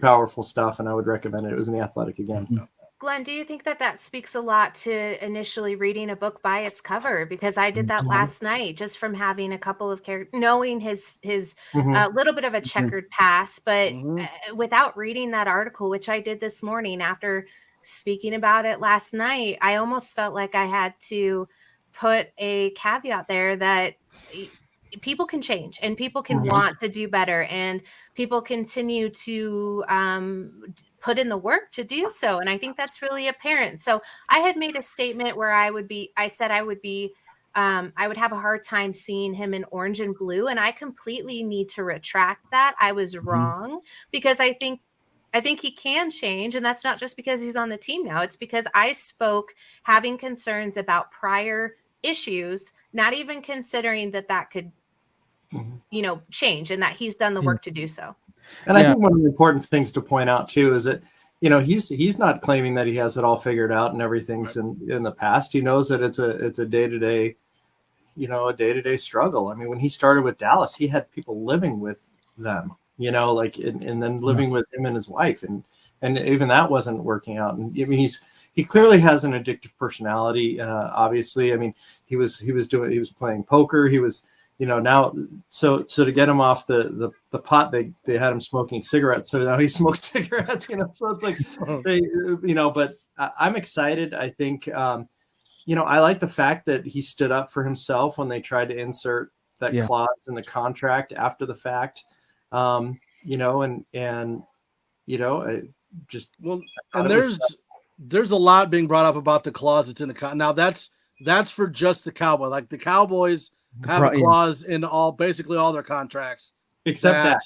powerful stuff, and I would recommend it. It was in The Athletic again. Glenn, do you think that speaks a lot to initially reading a book by its cover? Because I did that last night, just from having a couple of characters, knowing his little bit of a checkered past, but without reading that article, which I did this morning after speaking about it last night, I almost felt like I had to put a caveat there that people can change and people can want to do better, and people continue to put in the work to do so. And I think that's really apparent. So I had made a statement where I would have a hard time seeing him in orange and blue. And I completely need to retract that. I was wrong, because I think he can change. And that's not just because he's on the team now. It's because I spoke having concerns about prior issues, not even considering that could, change, and that he's done the work to do so. And I think one of the important things to point out too is that, he's not claiming that he has it all figured out and everything's in the past. He knows that it's a day-to-day, a day-to-day struggle. I mean, when he started with Dallas, he had people living with them, and then living with him and his wife, and even that wasn't working out. And I mean, he clearly has an addictive personality. Obviously, I mean, he was playing poker. He was, now, so to get him off the pot, they had him smoking cigarettes. So now he smokes cigarettes, so it's like, but I'm excited. I think, I like the fact that he stood up for himself when they tried to insert that clause in the contract after the fact, and there's a lot being brought up about the clause that's in the now that's for just the Cowboys. Like the Cowboys have a clause in basically all their contracts, except that.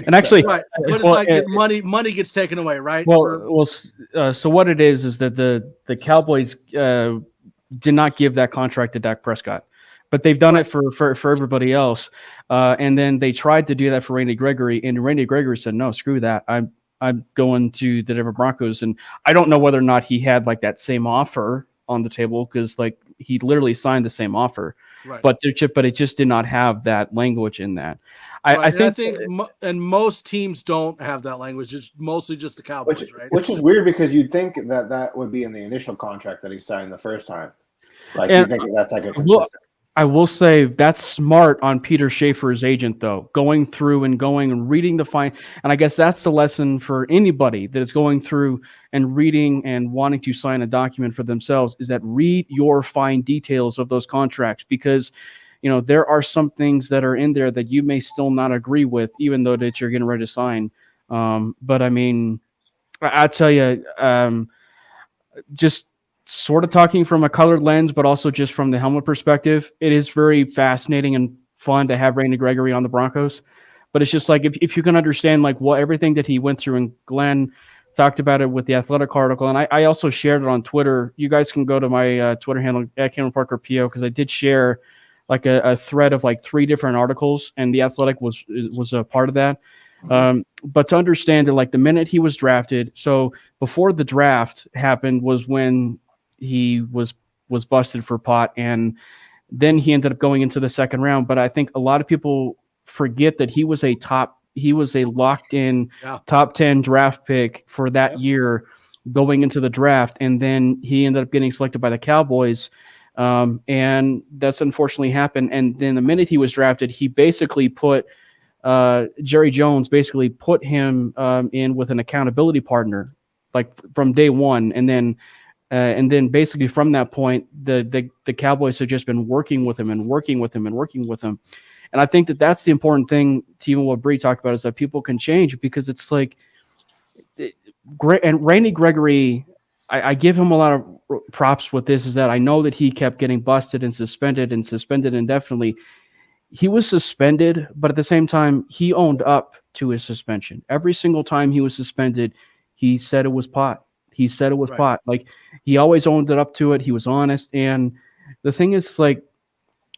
And actually, right. But it's money gets taken away, right? So what it is that the Cowboys did not give that contract to Dak Prescott, but they've done it for everybody else. And then they tried to do that for Randy Gregory, and Randy Gregory said, "No, screw that. I'm going to the Denver Broncos." And I don't know whether or not he had like that same offer on the table, because like he literally signed the same offer, right. but it just did not have that language in that. I think and most teams don't have that language. It's mostly just the Cowboys, right? Which is weird, because you'd think that would be in the initial contract that he signed the first time. Like, you think that's like a consistent. I will say that's smart on Peter Schaefer's agent, though, going through and reading the fine. And I guess that's the lesson for anybody that is going through and reading and wanting to sign a document for themselves, is that read your fine details of those contracts, because, there are some things that are in there that you may still not agree with, even though that you're getting ready to sign. But I mean, I tell you, just sort of talking from a colored lens, but also just from the helmet perspective, it is very fascinating and fun to have Randy Gregory on the Broncos. But it's just like, if you can understand like what everything that he went through, and Glenn talked about it with the Athletic article, and I also shared it on Twitter. You guys can go to my Twitter handle at Cameron Parker PO, because I did share like a thread of like 3 different articles, and the Athletic was a part of that. But to understand that, like the minute he was drafted, so before the draft happened was when he was busted for pot, and Then he ended up going into the second round. But I think a lot of people forget that he was a locked in top 10 draft pick for that year going into the draft. And then he ended up getting selected by the Cowboys. And that's unfortunately happened. And then the minute he was drafted, he basically put Jerry Jones basically put him in with an accountability partner, like from day one. And then basically from that point, the Cowboys have just been working with him. And I think that that's the important thing, to even what Bree talked about, is that people can change, because it's like, and Randy Gregory, I give him a lot of props with this, is that I know that he kept getting busted and suspended indefinitely. He was suspended, but at the same time, he owned up to his suspension. Every single time he was suspended, he said it was pot. Pot. Like, he always owned it up to it. He was honest. And the thing is, like,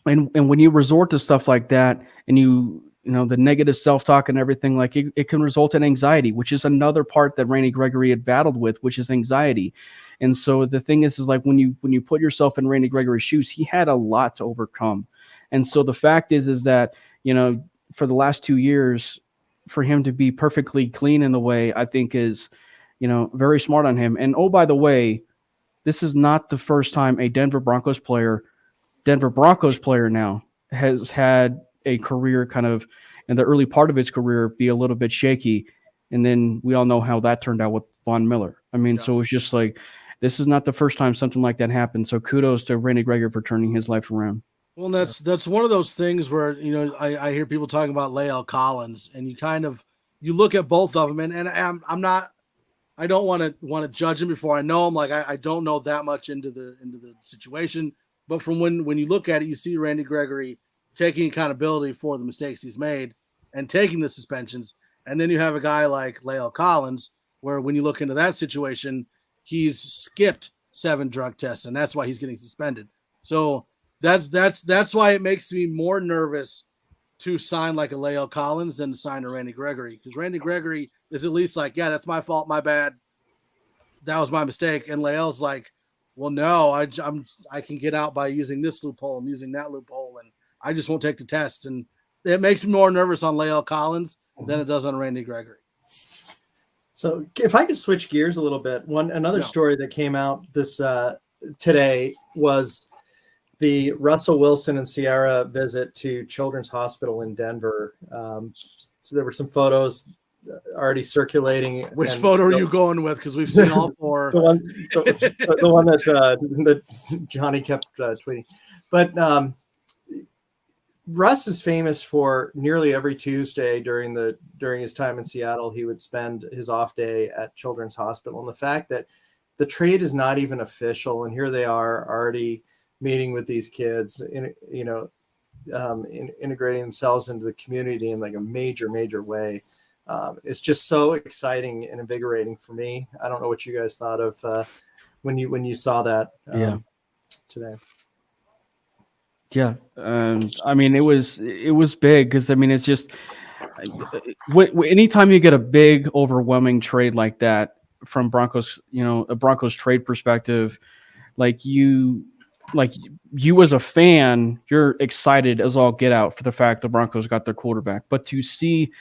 and when you resort to stuff like that, and you know, the negative self-talk and everything, like, it can result in anxiety, which is another part that Randy Gregory had battled with, which is anxiety. And so the thing is like, when you put yourself in Randy Gregory's shoes, he had a lot to overcome. And so the fact is that, you know, for the last 2 years, for him to be perfectly clean in the way, I think is, you know, very smart on him. And oh, by the way, this is not the first time a Denver Broncos player now has had a career kind of in the early part of his career be a little bit shaky. And then we all know how that turned out with Von Miller. I mean, so it's just like, this is not the first time something like that happened. So kudos to Randy Gregory for turning his life around. Well, that's one of those things where, you know, I hear people talking about Lael Collins, and you look at both of them, and I don't want to judge him before I know him. Like, I don't know that much into the situation, but from when you look at it, you see Randy Gregory taking accountability for the mistakes he's made and taking the suspensions. And then you have a guy like Lael Collins, where when you look into that situation, he's skipped 7 drug tests, and that's why he's getting suspended. So that's why it makes me more nervous to sign like a Lael Collins than to sign a Randy Gregory, because Randy Gregory is at least like, yeah, that's my fault, my bad, that was my mistake. And Lael's like, well, no, I can get out by using this loophole and using that loophole, and I just won't take the test. And it makes me more nervous on Lael Collins than it does on Randy Gregory. So if I could switch gears a little bit, another story that came out this today was the Russell Wilson and Ciara visit to Children's Hospital in Denver. So there were some photos already circulating. Which photo are you going with? Because we've seen all 4. the one that Johnny kept tweeting. But Russ is famous for nearly every Tuesday during his time in Seattle, he would spend his off day at Children's Hospital. And the fact that the trade is not even official, and here they are already meeting with these kids, integrating themselves into the community in like a major way. It's just so exciting and invigorating for me. I don't know what you guys thought of when you saw that today. Yeah. I mean, it was big, because I mean, it's just anytime you get a big, overwhelming trade like that from Broncos, you know, a Broncos trade perspective, like you as a fan, you're excited as all get out for the fact the Broncos got their quarterback. But to see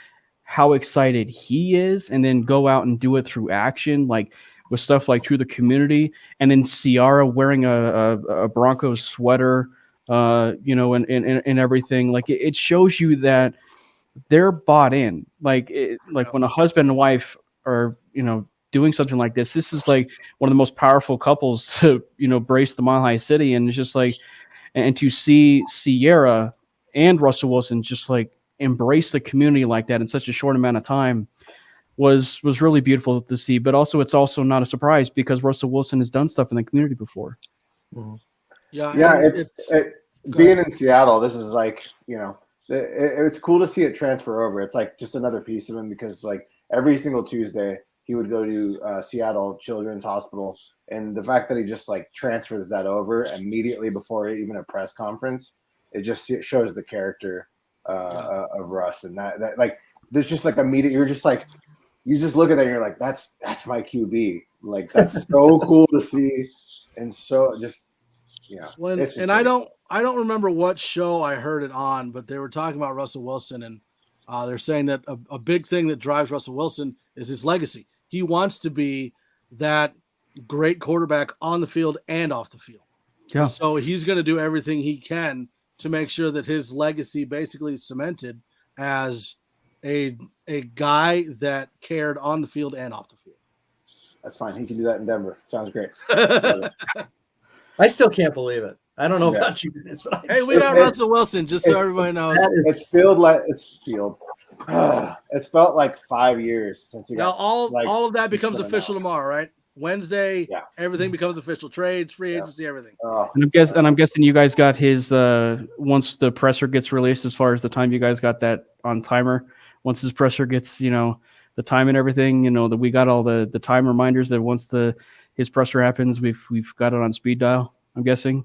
how excited he is, and then go out and do it through action, like with stuff like through the community, and then Ciara wearing a Broncos sweater, you know, and everything, like it shows you that they're bought in. Like when a husband and wife are, you know, doing something like this is like one of the most powerful couples to, you know, brace the Mile High City. And it's just like, and to see Ciara and Russell Wilson just like embrace the community like that in such a short amount of time was really beautiful to see. But also, it's also not a surprise, because Russell Wilson has done stuff in the community before. Mm-hmm. Yeah, it's being in Seattle, this is like, you know, it's cool to see it transfer over. It's like just another piece of him, because like every single Tuesday he would go to Seattle Children's Hospital, and the fact that he just like transfers that over immediately before even a press conference, it shows the character of Russ. And that like, there's just like immediate, you just look at that and you're like, that's my QB. Like, that's so cool to see. And so just, yeah. And I don't I don't remember what show I heard it on, but they were talking about Russell Wilson, and they're saying that a big thing that drives Russell Wilson is his legacy. He wants to be that great quarterback on the field and off the field. Yeah. And so he's going to do everything he can to make sure that his legacy basically is cemented as a guy that cared on the field and off the field. That's fine. He can do that in Denver. Sounds great. I still can't believe it. I don't know about you guys, but we got Russell Wilson, just so everybody knows. It's felt like 5 years since he got. Now all of that becomes official tomorrow, right? Wednesday, everything becomes official. Trades, free agency, everything. And I'm guessing you guys got his once the presser gets released, as far as the time you guys got that on timer. Once his presser gets, the time and everything, that we got all the time reminders that once his presser happens, we've got it on speed dial. I'm guessing.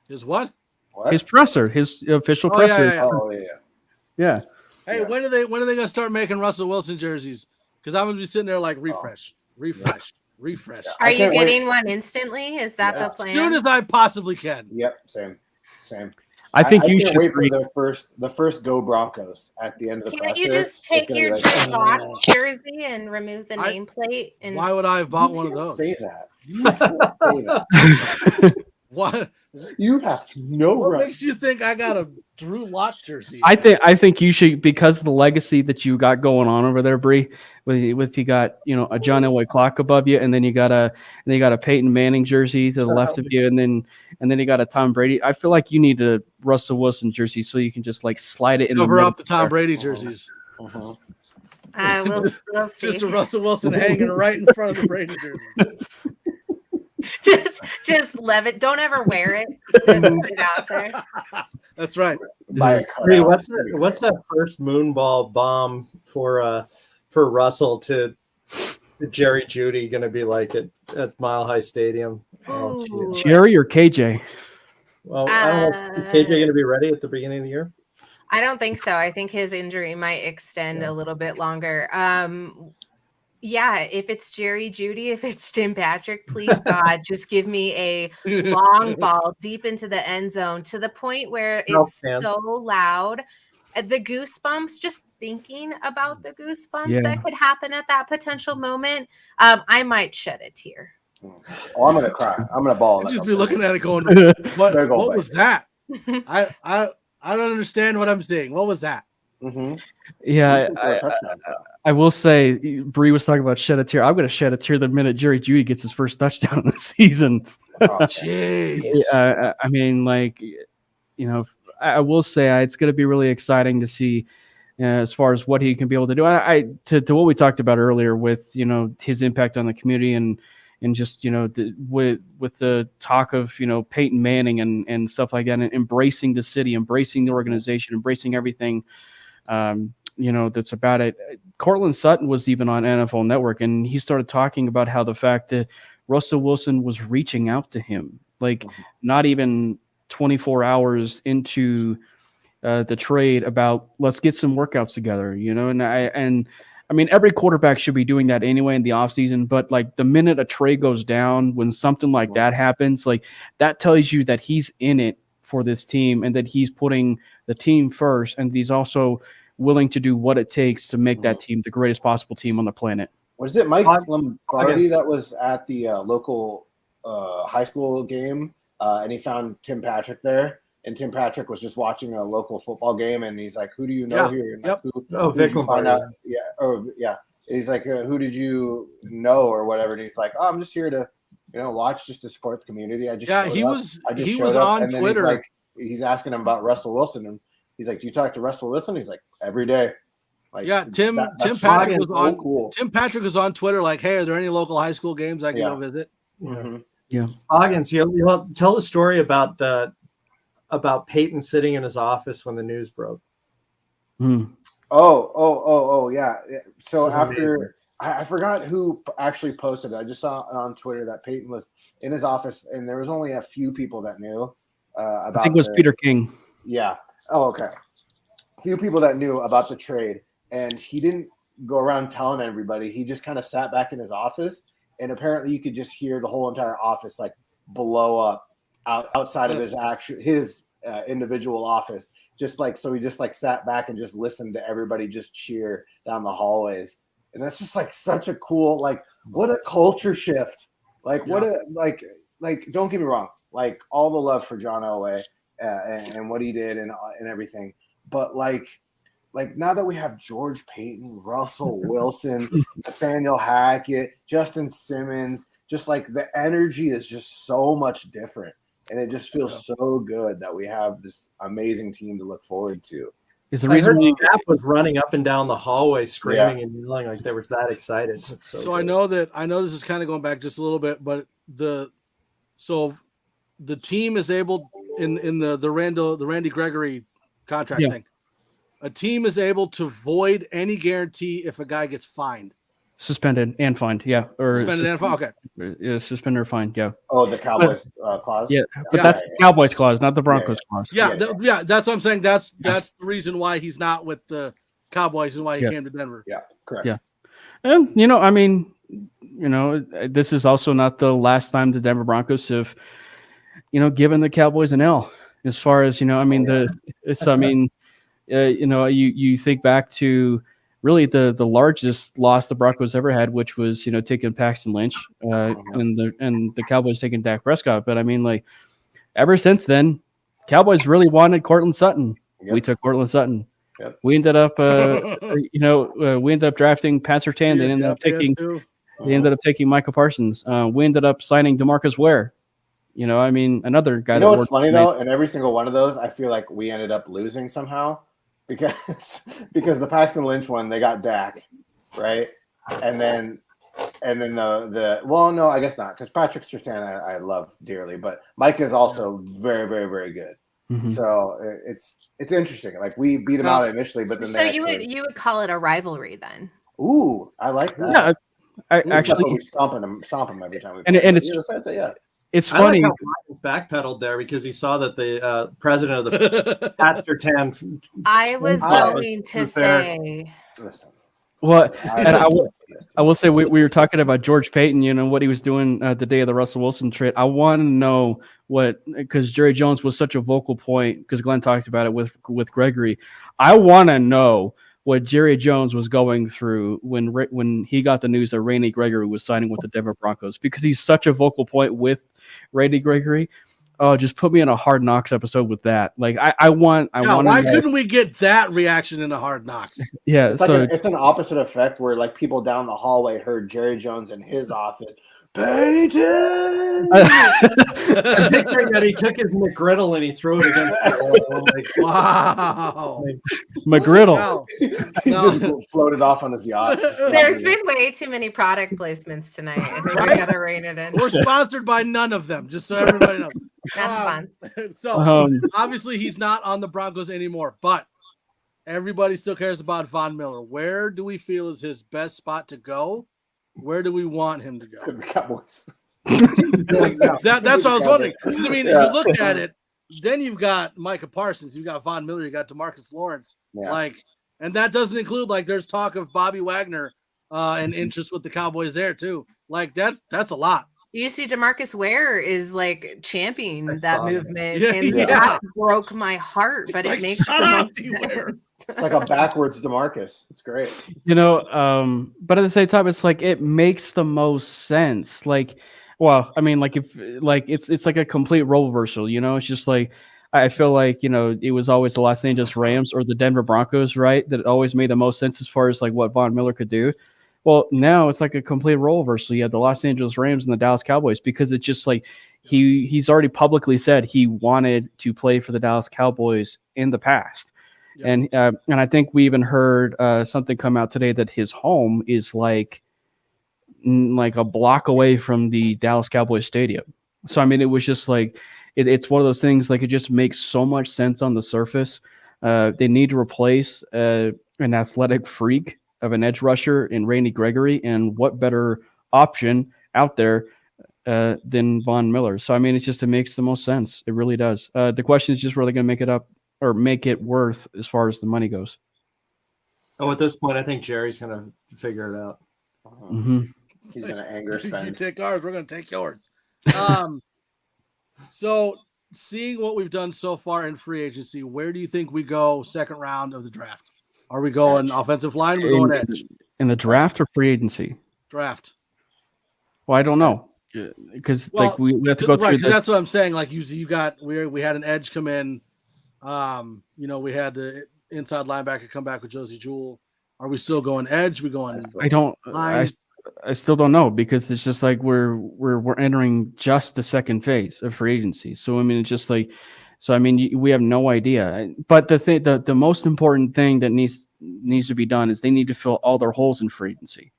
His what? His presser, his official presser. Yeah. Hey, when are they gonna start making Russell Wilson jerseys? Because I'm gonna be sitting there like refresh. Are you getting one instantly? Is that the plan? As soon as I possibly can. Yep, same. I think you can't should wait for the first Go Broncos at the end of the Can't presser. you just take your block jersey and remove the nameplate? And why would I have bought one of those? Say that. You can't say that. What? You have no What right. makes you think I got a Drew Lock jersey? I think you should, because of the legacy that you got going on over there, Bree. With you got a John Elway clock above you, and then you got a Peyton Manning jersey to the left of you, and then you got a Tom Brady. I feel like you need a Russell Wilson jersey so you can just like slide it in. Cover up the Tom Brady jerseys. I will still see. Just a Russell Wilson hanging right in front of the Brady jersey. just leave it. Don't ever wear it. Just put it out there. That's right. Hey, what's that first moonball bomb for Russell to Jerry Jeudy going to be like at Mile High Stadium? Jerry or KJ? Well, I don't know. Is KJ going to be ready at the beginning of the year? I don't think so. I think his injury might extend a little bit longer. If it's Jerry Jeudy, if it's Tim Patrick, please God, just give me a long ball deep into the end zone to the point where it's so loud. The goosebumps, just thinking about the goosebumps that could happen at that potential moment, I might shed a tear. Oh, I'm gonna cry. I'm gonna bawl. I'll just be looking at it going, what was that? I don't understand what I'm seeing. What was that? Mm-hmm. Yeah, I will say, Bree was talking about shed a tear. I'm going to shed a tear the minute Jerry Jeudy gets his first touchdown of the season. Jeez. I mean, I will say it's going to be really exciting to see as far as what he can be able to do. To what we talked about earlier with his impact on the community and just with the talk of Peyton Manning and stuff like that, and embracing the city, embracing the organization, embracing everything. That's about it. Cortland Sutton was even on NFL Network, and he started talking about how the fact that Russell Wilson was reaching out to him, not even 24 hours into the trade, about let's get some workouts together, and I mean, every quarterback should be doing that anyway in the offseason, but the minute a trade goes down, when something like that happens, that tells you that he's in it for this team and that he's putting the team first, and he's also willing to do what it takes to make that team the greatest possible team on the planet. Was it Mike Lombardi that was at the local high school game, and he found Tim Patrick there? And Tim Patrick was just watching a local football game, and he's like, "Who do you know here?" And Vic Lombardi. He's like, "Who did you know or whatever?" And he's like, "Oh, I'm just here to, watch, just to support the community." He was on Twitter. He's asking him about Russell Wilson, and he's like, "Do you talk to Russell Wilson?" He's like, "Every day." Tim Patrick was on. Cool. Tim Patrick was on Twitter, like, "Hey, are there any local high school games I can go visit?" Mm-hmm. Yeah. Boggins, you'll tell the story about Peyton sitting in his office when the news broke. Oh, yeah. So after I forgot who actually posted it. I just saw on Twitter that Peyton was in his office, and there was only a few people that knew about. I think it was Peter King. Yeah. Oh, okay. A few people that knew about the trade, and he didn't go around telling everybody. He just kind of sat back in his office, and apparently you could just hear the whole entire office blow up outside of his individual office. Just like, so he just like sat back and just listened to everybody just cheer down the hallways. And that's just like such a cool, like, what a culture shift. Like, what a, like, don't get me wrong. Like, all the love for John Elway and what he did and everything. But like now that we have George Payton, Russell Wilson, Nathaniel Hackett, Justin Simmons, just like the energy is just so much different. And it just feels so good that we have this amazing team to look forward to. Is the reason Cap was running up and down the hallway screaming and yelling like they were that excited. So I know this is kind of going back just a little bit, but the team is able in the Randy Gregory contract thing. A team is able to void any guarantee if a guy gets fined. Suspended and fined, or suspended and fined. Okay, yeah, suspended or fined, Oh, the Cowboys clause. Yeah, but that's the Cowboys clause, not the Broncos clause. Yeah, that's what I'm saying. That's the reason why he's not with the Cowboys and why he came to Denver. Yeah, correct. Yeah, and I mean, this is also not the last time the Denver Broncos have, given the Cowboys an L. As far as you think back to. Really, the largest loss the Broncos ever had, which was taking Paxton Lynch, and the Cowboys taking Dak Prescott. But I mean, like ever since then, Cowboys really wanted Cortland Sutton. Yep. We took Cortland Sutton. Yep. We ended up, we ended up drafting Pat Surtain. They ended up taking Michael Parsons. We ended up signing DeMarcus Ware. Another guy. What's funny though? In every single one of those, I feel like we ended up losing somehow. Because the Paxton Lynch one, they got Dak, right? And then no, I guess not, because Patrick Surtain I love dearly, but Mike is also very, very, very good. Mm-hmm. So it's interesting. Like we beat him out initially, but then you would call it a rivalry then. Ooh, I like that. Yeah, I actually we stomp him every time we play. And it's It's funny. I like how Ryan's backpedaled there because he saw that the president of the Pat Surtain. I was going to say. Well, and I will say we were talking about George Payton, what he was doing the day of the Russell Wilson trade. I want to know because Jerry Jones was such a vocal point, because Glenn talked about it with Gregory. I want to know what Jerry Jones was going through when he got the news that Randy Gregory was signing with the Denver Broncos, because he's such a vocal point with Randy Gregory. Oh, just put me in a Hard Knocks episode with that. Like I want. Why couldn't we get that reaction in a Hard Knocks? Yeah, it's an opposite effect where like people down the hallway heard Jerry Jones in his office. Payton! I'm picturing that he took his McGriddle and he threw it against the wall. Like, wow. McGriddle. He just floated off on his yacht. There's been way too many product placements tonight. I think we gotta rein it in. We're sponsored by none of them, just so everybody knows. That's fun. So obviously he's not on the Broncos anymore, but everybody still cares about Von Miller. Where do we feel is his best spot to go? Where do we want him to go? It's gonna be Cowboys. That's what I was wondering. Because I mean, if you look at it, then you've got Micah Parsons, you've got Von Miller, you got DeMarcus Lawrence, and that doesn't include there's talk of Bobby Wagner and interest with the Cowboys there too. Like that's a lot. You see, DeMarcus Ware is championing that movement, and that broke my heart. But it makes it's like a backwards DeMarcus. It's great, But at the same time, it's it makes the most sense. It's like a complete role reversal. It's just I feel it was always the Los Angeles Rams or the Denver Broncos, right? That it always made the most sense as far as what Von Miller could do. Well, now it's a complete role reversal. You have the Los Angeles Rams and the Dallas Cowboys, because it's just he's already publicly said he wanted to play for the Dallas Cowboys in the past. Yeah. And I think we even heard something come out today that his home is like a block away from the Dallas Cowboys stadium. So, I mean, it was just it's one of those things, it just makes so much sense on the surface. They need to replace an athletic freak of an edge rusher in Randy Gregory, and what better option out there than Von Miller? So, I mean, it makes the most sense. It really does. The question is just, where they're going to make it up or make it worth as far as the money goes. Oh, at this point, I think Jerry's going to figure it out. Mm-hmm. He's going to anger spend. You take ours, we're going to take yours. So, seeing what we've done so far in free agency, where do you think we go second round of the draft? Are we going offensive line? We're going edge. In the draft or free agency? Draft. Well, I don't know. Because we have to go through because that's what I'm saying. Like you got we had an edge come in. We had the inside linebacker come back with Josie Jewell. Are we still going edge? We going? I still don't know, because it's just like we're entering just the second phase of free agency. So I mean, it's just like, we have no idea. But the most important thing that needs to be done is they need to fill all their holes in free agency.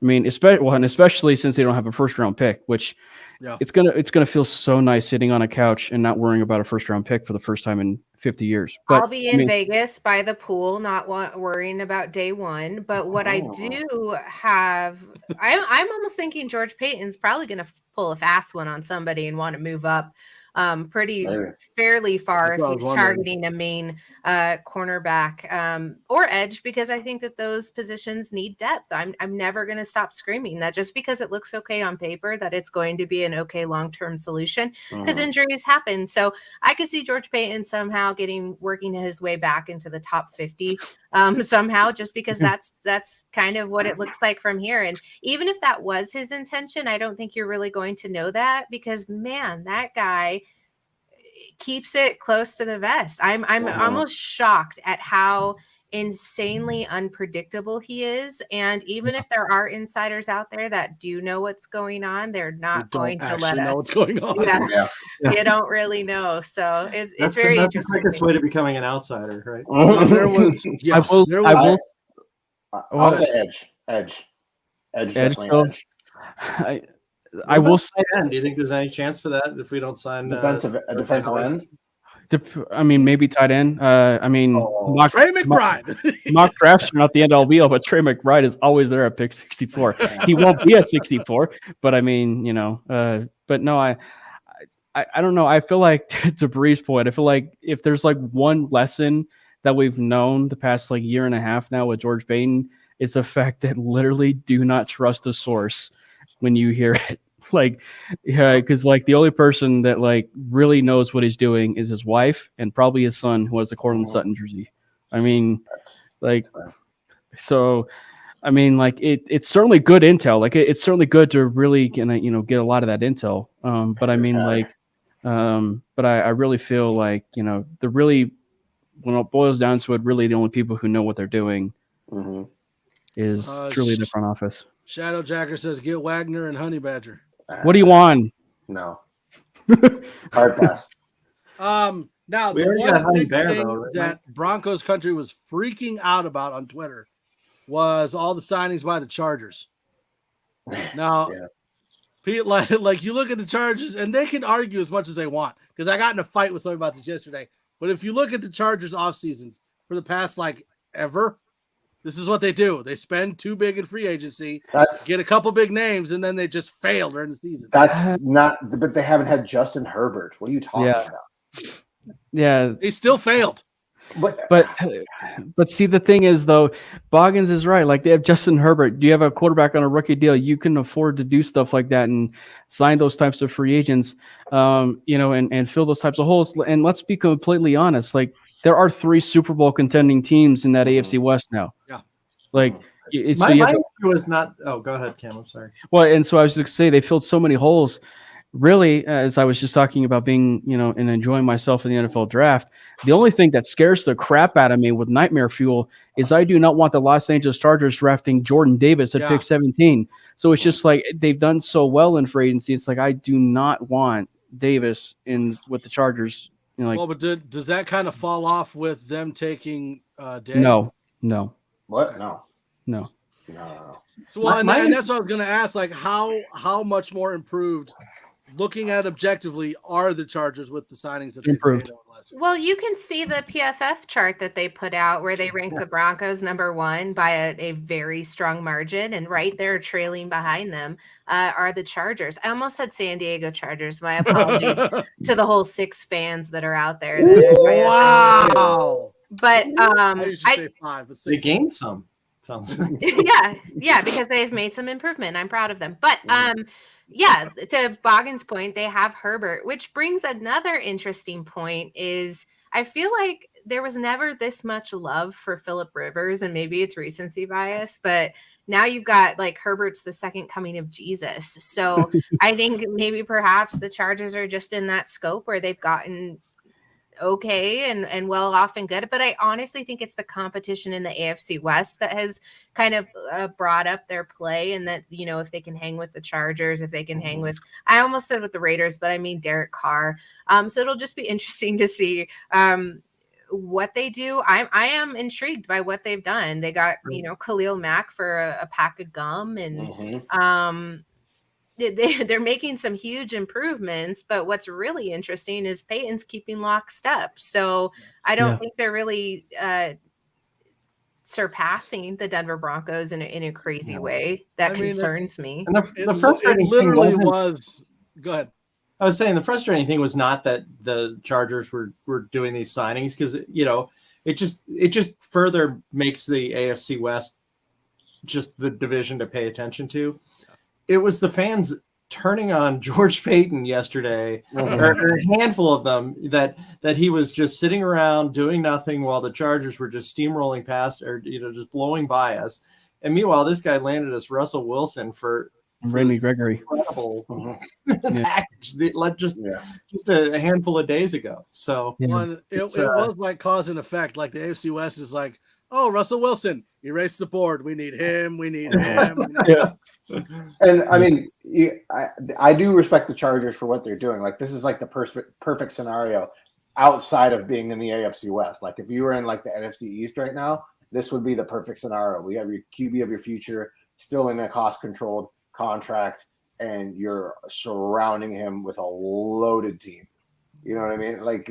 I mean, especially since they don't have a first round pick, which it's gonna feel so nice sitting on a couch and not worrying about a first round pick for the first time in 50 years. But I'll be in Vegas by the pool, not worrying about day one. But what I do have, I'm almost thinking George Payton's probably going to pull a fast one on somebody and want to move up fairly far if he's targeting a main cornerback or edge, because I think that those positions need depth. I'm never going to stop screaming that just because it looks okay on paper that it's going to be an okay long-term solution, because injuries happen. So I could see George Payton somehow working his way back into the top 50 somehow, just because that's kind of what it looks like from here. And even if that was his intention, I don't think you're really going to know that, because man, that guy keeps it close to the vest. I'm almost shocked at how insanely unpredictable he is. And even if there are insiders out there that do know what's going on, they're not going to let us know what's going on. Yeah. You don't really know. So it's very interesting. That's the quickest way to becoming an outsider, right? I'll say edge. Definitely edge. I will say, do you think there's any chance for that if we don't sign a defensive end? I mean, maybe tight end. Trey McBride. Mock drafts are not the end all be all, but Trey McBride is always there at pick 64. He won't be at 64, but I mean, but no, I don't know. I feel like, to Bree's point, I feel like if there's like one lesson that we've known the past like year and a half now with George Payton, is the fact that literally do not trust the source when you hear it. Because the only person that like really knows what he's doing is his wife and probably his son, who has the Cortland Sutton jersey. I mean, it's certainly good intel. Like it's certainly good to really get a lot of that intel. But I mean, but I really feel like, when it boils down to it, really the only people who know what they're doing is truly the front office. Shadow Jacker says, get Wagner and Honey Badger. What do you want? No. Hard pass. Now, we already got Honey Bear, though, right? That Broncos country was freaking out about on Twitter was all the signings by the Chargers. Now, Pete, like you look at the Chargers, and they can argue as much as they want, because I got in a fight with somebody about this yesterday. But if you look at the Chargers off seasons for the past ever, this is what they do. They spend too big in free agency, get a couple big names, and then they just fail during the season. But they haven't had Justin Herbert. What are you talking about? Yeah. They still failed. But see, the thing is, though, Boggins is right. Like, they have Justin Herbert. Do you have a quarterback on a rookie deal? You can afford to do stuff like that and sign those types of free agents, and fill those types of holes. And let's be completely honest. Like, there are 3 Super Bowl contending teams in that AFC West now. Yeah. Like, my issue was not. Oh, go ahead, Cam. I'm sorry. Well, and so I was just going to say they filled so many holes. Really, as I was just talking about being, and enjoying myself in the NFL draft, the only thing that scares the crap out of me with nightmare fuel is I do not want the Los Angeles Chargers drafting Jordan Davis at pick 17. So it's just like they've done so well in free agency. It's like I do not want Davis with the Chargers. But does that kind of fall off with them taking Day? No. What? No. So and that's what I was going to ask. Like, how much more improved, looking at it objectively, are the Chargers with the signings that they improved? Well, you can see the PFF chart that they put out where they rank the Broncos number 1 by a very strong margin, and right there trailing behind them are the Chargers. I almost said San Diego Chargers. My apologies to the whole 6 fans that are out there. Wow! But I usually say 5, but 6. They gained some. Sounds yeah, because they've made some improvement. I'm proud of them. But yeah, to Boggan's point, they have Herbert, which brings another interesting point is I feel like there was never this much love for Phillip Rivers, and maybe it's recency bias, but now you've got like Herbert's the second coming of Jesus. So I think maybe perhaps the Chargers are just in that scope where they've gotten okay and well off and good, but I honestly think it's the competition in the AFC West that has kind of brought up their play, and that, you know, if they can hang with the Chargers, if they can hang with, I almost said with the Raiders, but I mean Derek Carr. So it'll just be interesting to see what they do. I am intrigued by what they've done. They got, you know, Khalil Mack for a pack of gum, and they're making some huge improvements, but what's really interesting is Peyton's keeping lockstep. So I don't think they're really surpassing the Denver Broncos in a crazy way. That concerns me. And the frustrating thing literally was, go ahead. I was saying the frustrating thing was not that the Chargers were doing these signings, because, you know, it just further makes the AFC West just the division to pay attention to. It was the fans turning on George Payton yesterday, or a handful of them, that he was just sitting around doing nothing while the Chargers were just steamrolling past, or, you know, just blowing by us. And meanwhile, this guy landed us Russell Wilson for Randy Gregory. Incredible package just a handful of days ago. So it was like cause and effect. Like the AFC West is like, oh, Russell Wilson, erase the board. We need him. We need him. And I mean, I do respect the Chargers for what they're doing. Like, this is like the perfect scenario outside of being in the AFC West. Like, if you were in like the NFC East right now, this would be the perfect scenario. We have your QB of your future still in a cost-controlled contract, and you're surrounding him with a loaded team. You know what I mean? Like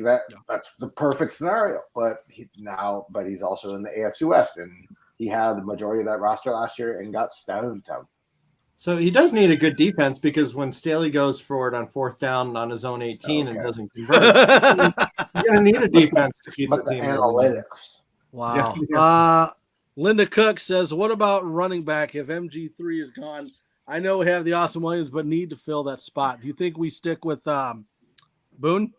that's the perfect scenario. But he's also in the AFC West, and he had the majority of that roster last year and got stabbed down. So he does need a good defense, because when Staley goes for it on fourth down on his own 18 and doesn't convert, you're going to need a defense to keep the team analytics. Wow. Yeah. Linda Cook says, what about running back if MG3 is gone? I know we have the Austin Williams, but need to fill that spot. Do you think we stick with Boone?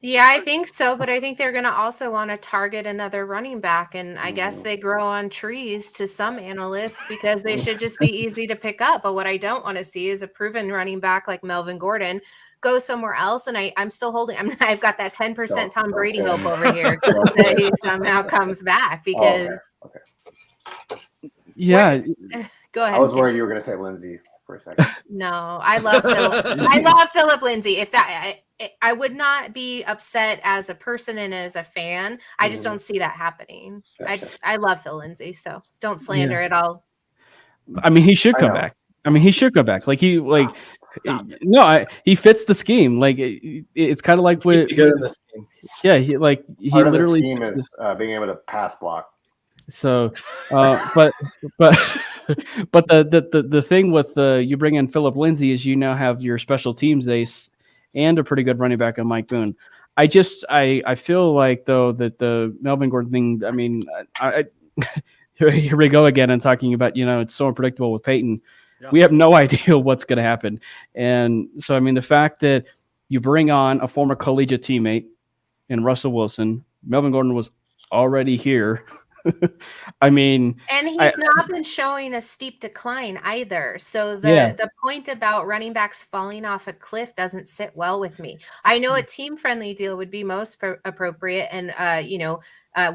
Yeah, I think so, but I think they're going to also want to target another running back, and I guess they grow on trees to some analysts because they should just be easy to pick up. But what I don't want to see is a proven running back like Melvin Gordon go somewhere else, and I've got that 10% Tom Brady hope over here that he somehow comes back, because go ahead. I was worried you were going to say Lindsay for a second. No, I love Phillip. I love Phillip Lindsay. If that, I would not be upset as a person and as a fan. I just don't see that happening. Gotcha. I love Phil Lindsay, so don't slander it all. I mean, he should come back. He fits the scheme. Like it's kind of like with this game. Yeah, he literally the scheme is being able to pass block. So, but the thing with you bring in Phillip Lindsay is you now have your special teams ace and a pretty good running back on Mike Boone. I feel like, though, that the Melvin Gordon thing, I mean, here we go again and talking about, you know, it's so unpredictable with Peyton. Yeah. We have no idea what's going to happen. And so, I mean, the fact that you bring on a former collegiate teammate in Russell Wilson, Melvin Gordon was already here. I mean, and he's not been showing a steep decline either. So the point about running backs falling off a cliff doesn't sit well with me. I know a team friendly deal would be most appropriate and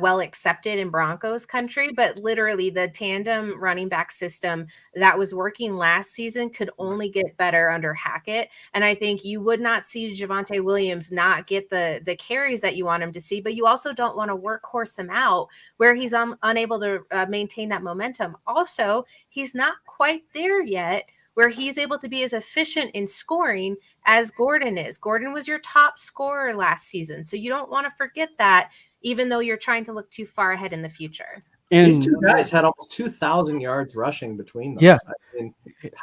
well accepted in Broncos country, but literally the tandem running back system that was working last season could only get better under Hackett. And I think you would not see Javonte Williams not get the carries that you want him to see, but you also don't want to workhorse him out where he's unable to maintain that momentum. Also, he's not quite there yet where he's able to be as efficient in scoring as Gordon is. Gordon was your top scorer last season, so you don't want to forget that, even though you're trying to look too far ahead in the future. And these two guys had almost 2,000 yards rushing between them. Yeah. I mean,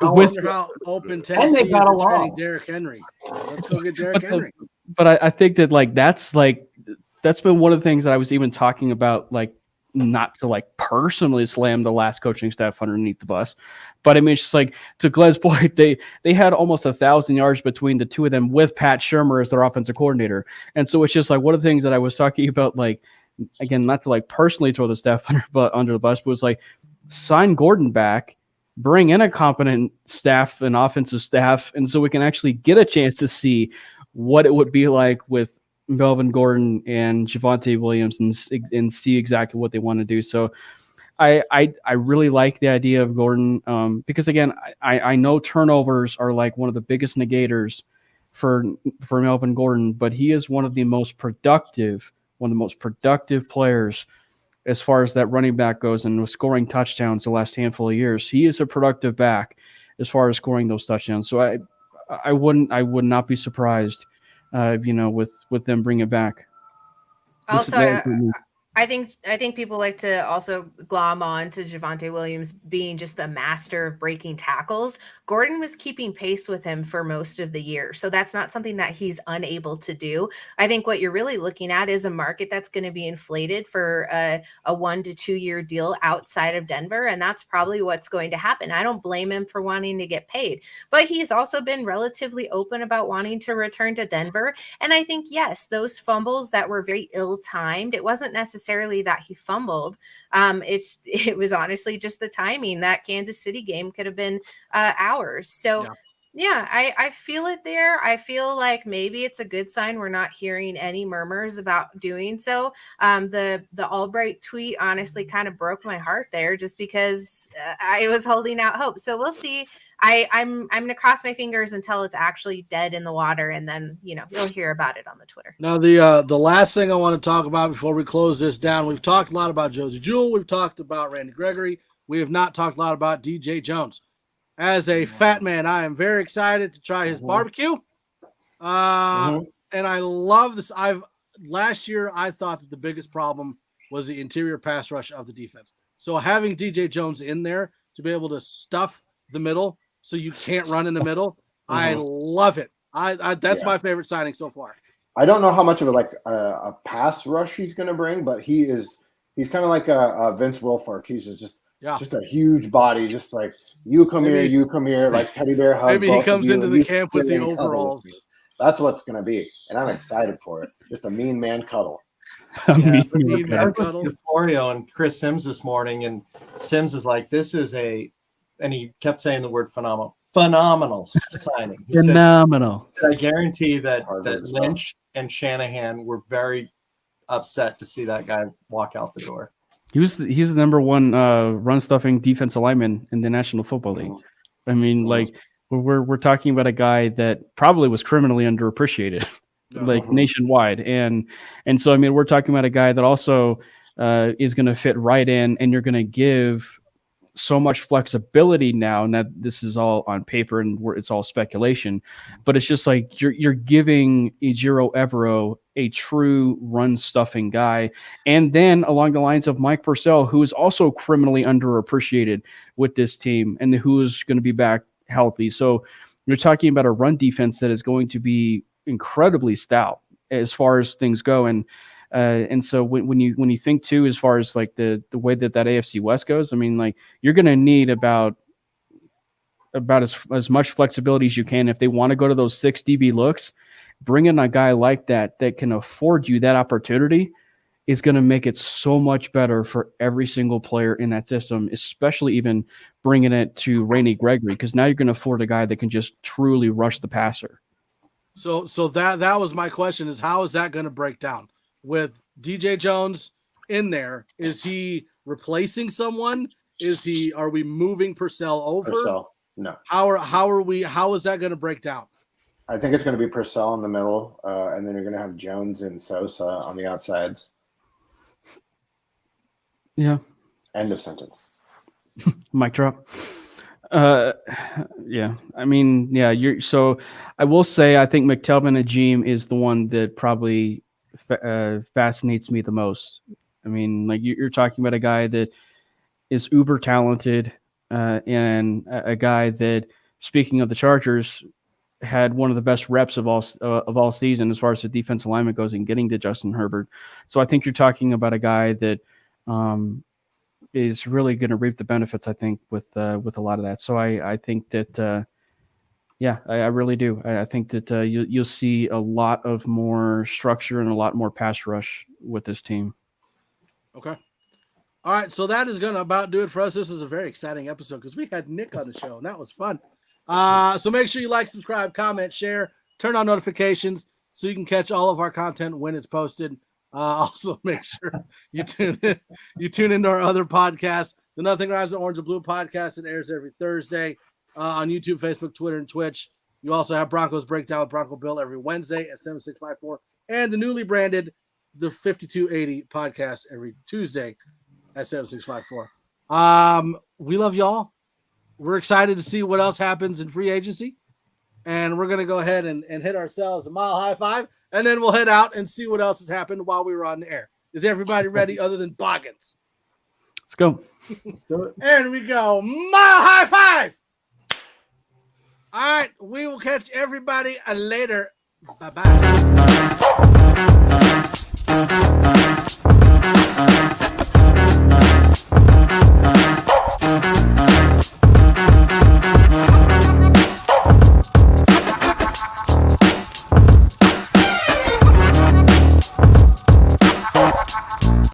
with how open Tennessee and they got along. Derrick Henry. Let's go get Derrick Henry. But I think that that's been one of the things that I was even talking about, like not to like personally slam the last coaching staff underneath the bus, but I mean, it's just like, to Glenn's point, they had almost 1,000 yards between the two of them with Pat Shurmur as their offensive coordinator. And so it's just like, one of the things that I was talking about, like, again, not to like personally throw the staff under the bus, but was like, sign Gordon back, bring in a competent staff and offensive staff, and so we can actually get a chance to see what it would be like with Melvin Gordon and Javonte Williams and see exactly what they want to do. So I really like the idea of Gordon because, again, I know turnovers are like one of the biggest negators for Melvin Gordon, but he is one of the most productive players as far as that running back goes, and with scoring touchdowns the last handful of years. He is a productive back as far as scoring those touchdowns. So I would not be surprised, with them bringing it back. Also, I think people like to also glom on to Javonte Williams being just the master of breaking tackles. Gordon was keeping pace with him for most of the year, so that's not something that he's unable to do. I think what you're really looking at is a market that's going to be inflated for a 1 to 2 year deal outside of Denver, and that's probably what's going to happen. I don't blame him for wanting to get paid, but he's also been relatively open about wanting to return to Denver. And I think, yes, those fumbles that were very ill-timed, it wasn't necessarily that he fumbled. It was honestly just the timing. That Kansas City game could have been ours. So yeah, I feel it there. I feel like maybe it's a good sign we're not hearing any murmurs about doing so. The Albright tweet honestly kind of broke my heart there, just because I was holding out hope. So we'll see. I'm going to cross my fingers until it's actually dead in the water, and then you'll hear about it on the Twitter. Now the last thing I want to talk about before we close this down, we've talked a lot about Josie Jewell, we've talked about Randy Gregory, we have not talked a lot about DJ Jones. As a fat man, I am very excited to try his barbecue. And I love this. Last year I thought that the biggest problem was the interior pass rush of the defense. So having DJ Jones in there to be able to stuff the middle so you can't run in the middle, I love it. That's my favorite signing so far. I don't know how much of a pass rush he's going to bring, but he's kind of like a Vince Wilfork. He's just a huge body, just like you come here, like teddy bear hug. Maybe he comes into the camp with the overalls. That's what's going to be, and I'm excited for it. Just a mean man cuddle. I was Florio and Chris Sims this morning, and Sims is like, "This is and he kept saying the word phenomenal signing. He phenomenal. Said, I guarantee that Lynch and Shanahan were very upset to see that guy walk out the door. He's the number one run stuffing defensive lineman in the National Football League. I mean, like we're talking about a guy that probably was criminally underappreciated, like nationwide, and so I mean we're talking about a guy that also is going to fit right in, and you're going to give so much flexibility now, and that this is all on paper and it's all speculation, but it's just like you're giving Ejiro Evero a true run stuffing guy, and then along the lines of Mike Purcell, who is also criminally underappreciated with this team, and who is going to be back healthy. So you're talking about a run defense that is going to be incredibly stout as far as things go, and so when you think too, as far as like the way that AFC West goes, I mean, like you're going to need about as much flexibility as you can. If they want to go to those 6 DB looks, bringing a guy like that can afford you that opportunity is going to make it so much better for every single player in that system, especially even bringing it to Randy Gregory, because now you're going to afford a guy that can just truly rush the passer. So that was my question: is how is that going to break down? With DJ Jones in there, is he replacing someone? Are we moving Purcell over? Purcell, no. How is that going to break down? I think it's going to be Purcell in the middle, and then you're going to have Jones and Sosa on the outsides. Yeah. End of sentence. Mic drop. Yeah. I mean, yeah. So I will say I think McTelvin Ajim is the one that probably fascinates me the most. I mean, like you're talking about a guy that is uber talented, and a guy that, speaking of the Chargers, had one of the best reps of all season as far as the defensive alignment goes in getting to Justin Herbert. So I think you're talking about a guy that is really going to reap the benefits, I think, with a lot of that. So I think that, I really do. I think that you'll see a lot of more structure and a lot more pass rush with this team. Okay. All right, so that is going to about do it for us. This is a very exciting episode because we had Nick on the show, and that was fun. So make sure you like, subscribe, comment, share, turn on notifications so you can catch all of our content when it's posted. Also, make sure you tune into our other podcasts. The Nothing Rhymes with Orange and Blue podcast. It airs every Thursday on YouTube, Facebook, Twitter, and Twitch. You also have Broncos Breakdown with Bronco Bill every Wednesday at 7654, and the newly branded the 5280 podcast every Tuesday at 7654. We love y'all. We're excited to see what else happens in free agency. And we're going to go ahead and hit ourselves a mile high five. And then we'll head out and see what else has happened while we were on the air. Is everybody ready other than Boggins? Let's go. And we go. Mile high five. All right. We will catch everybody later. Bye-bye.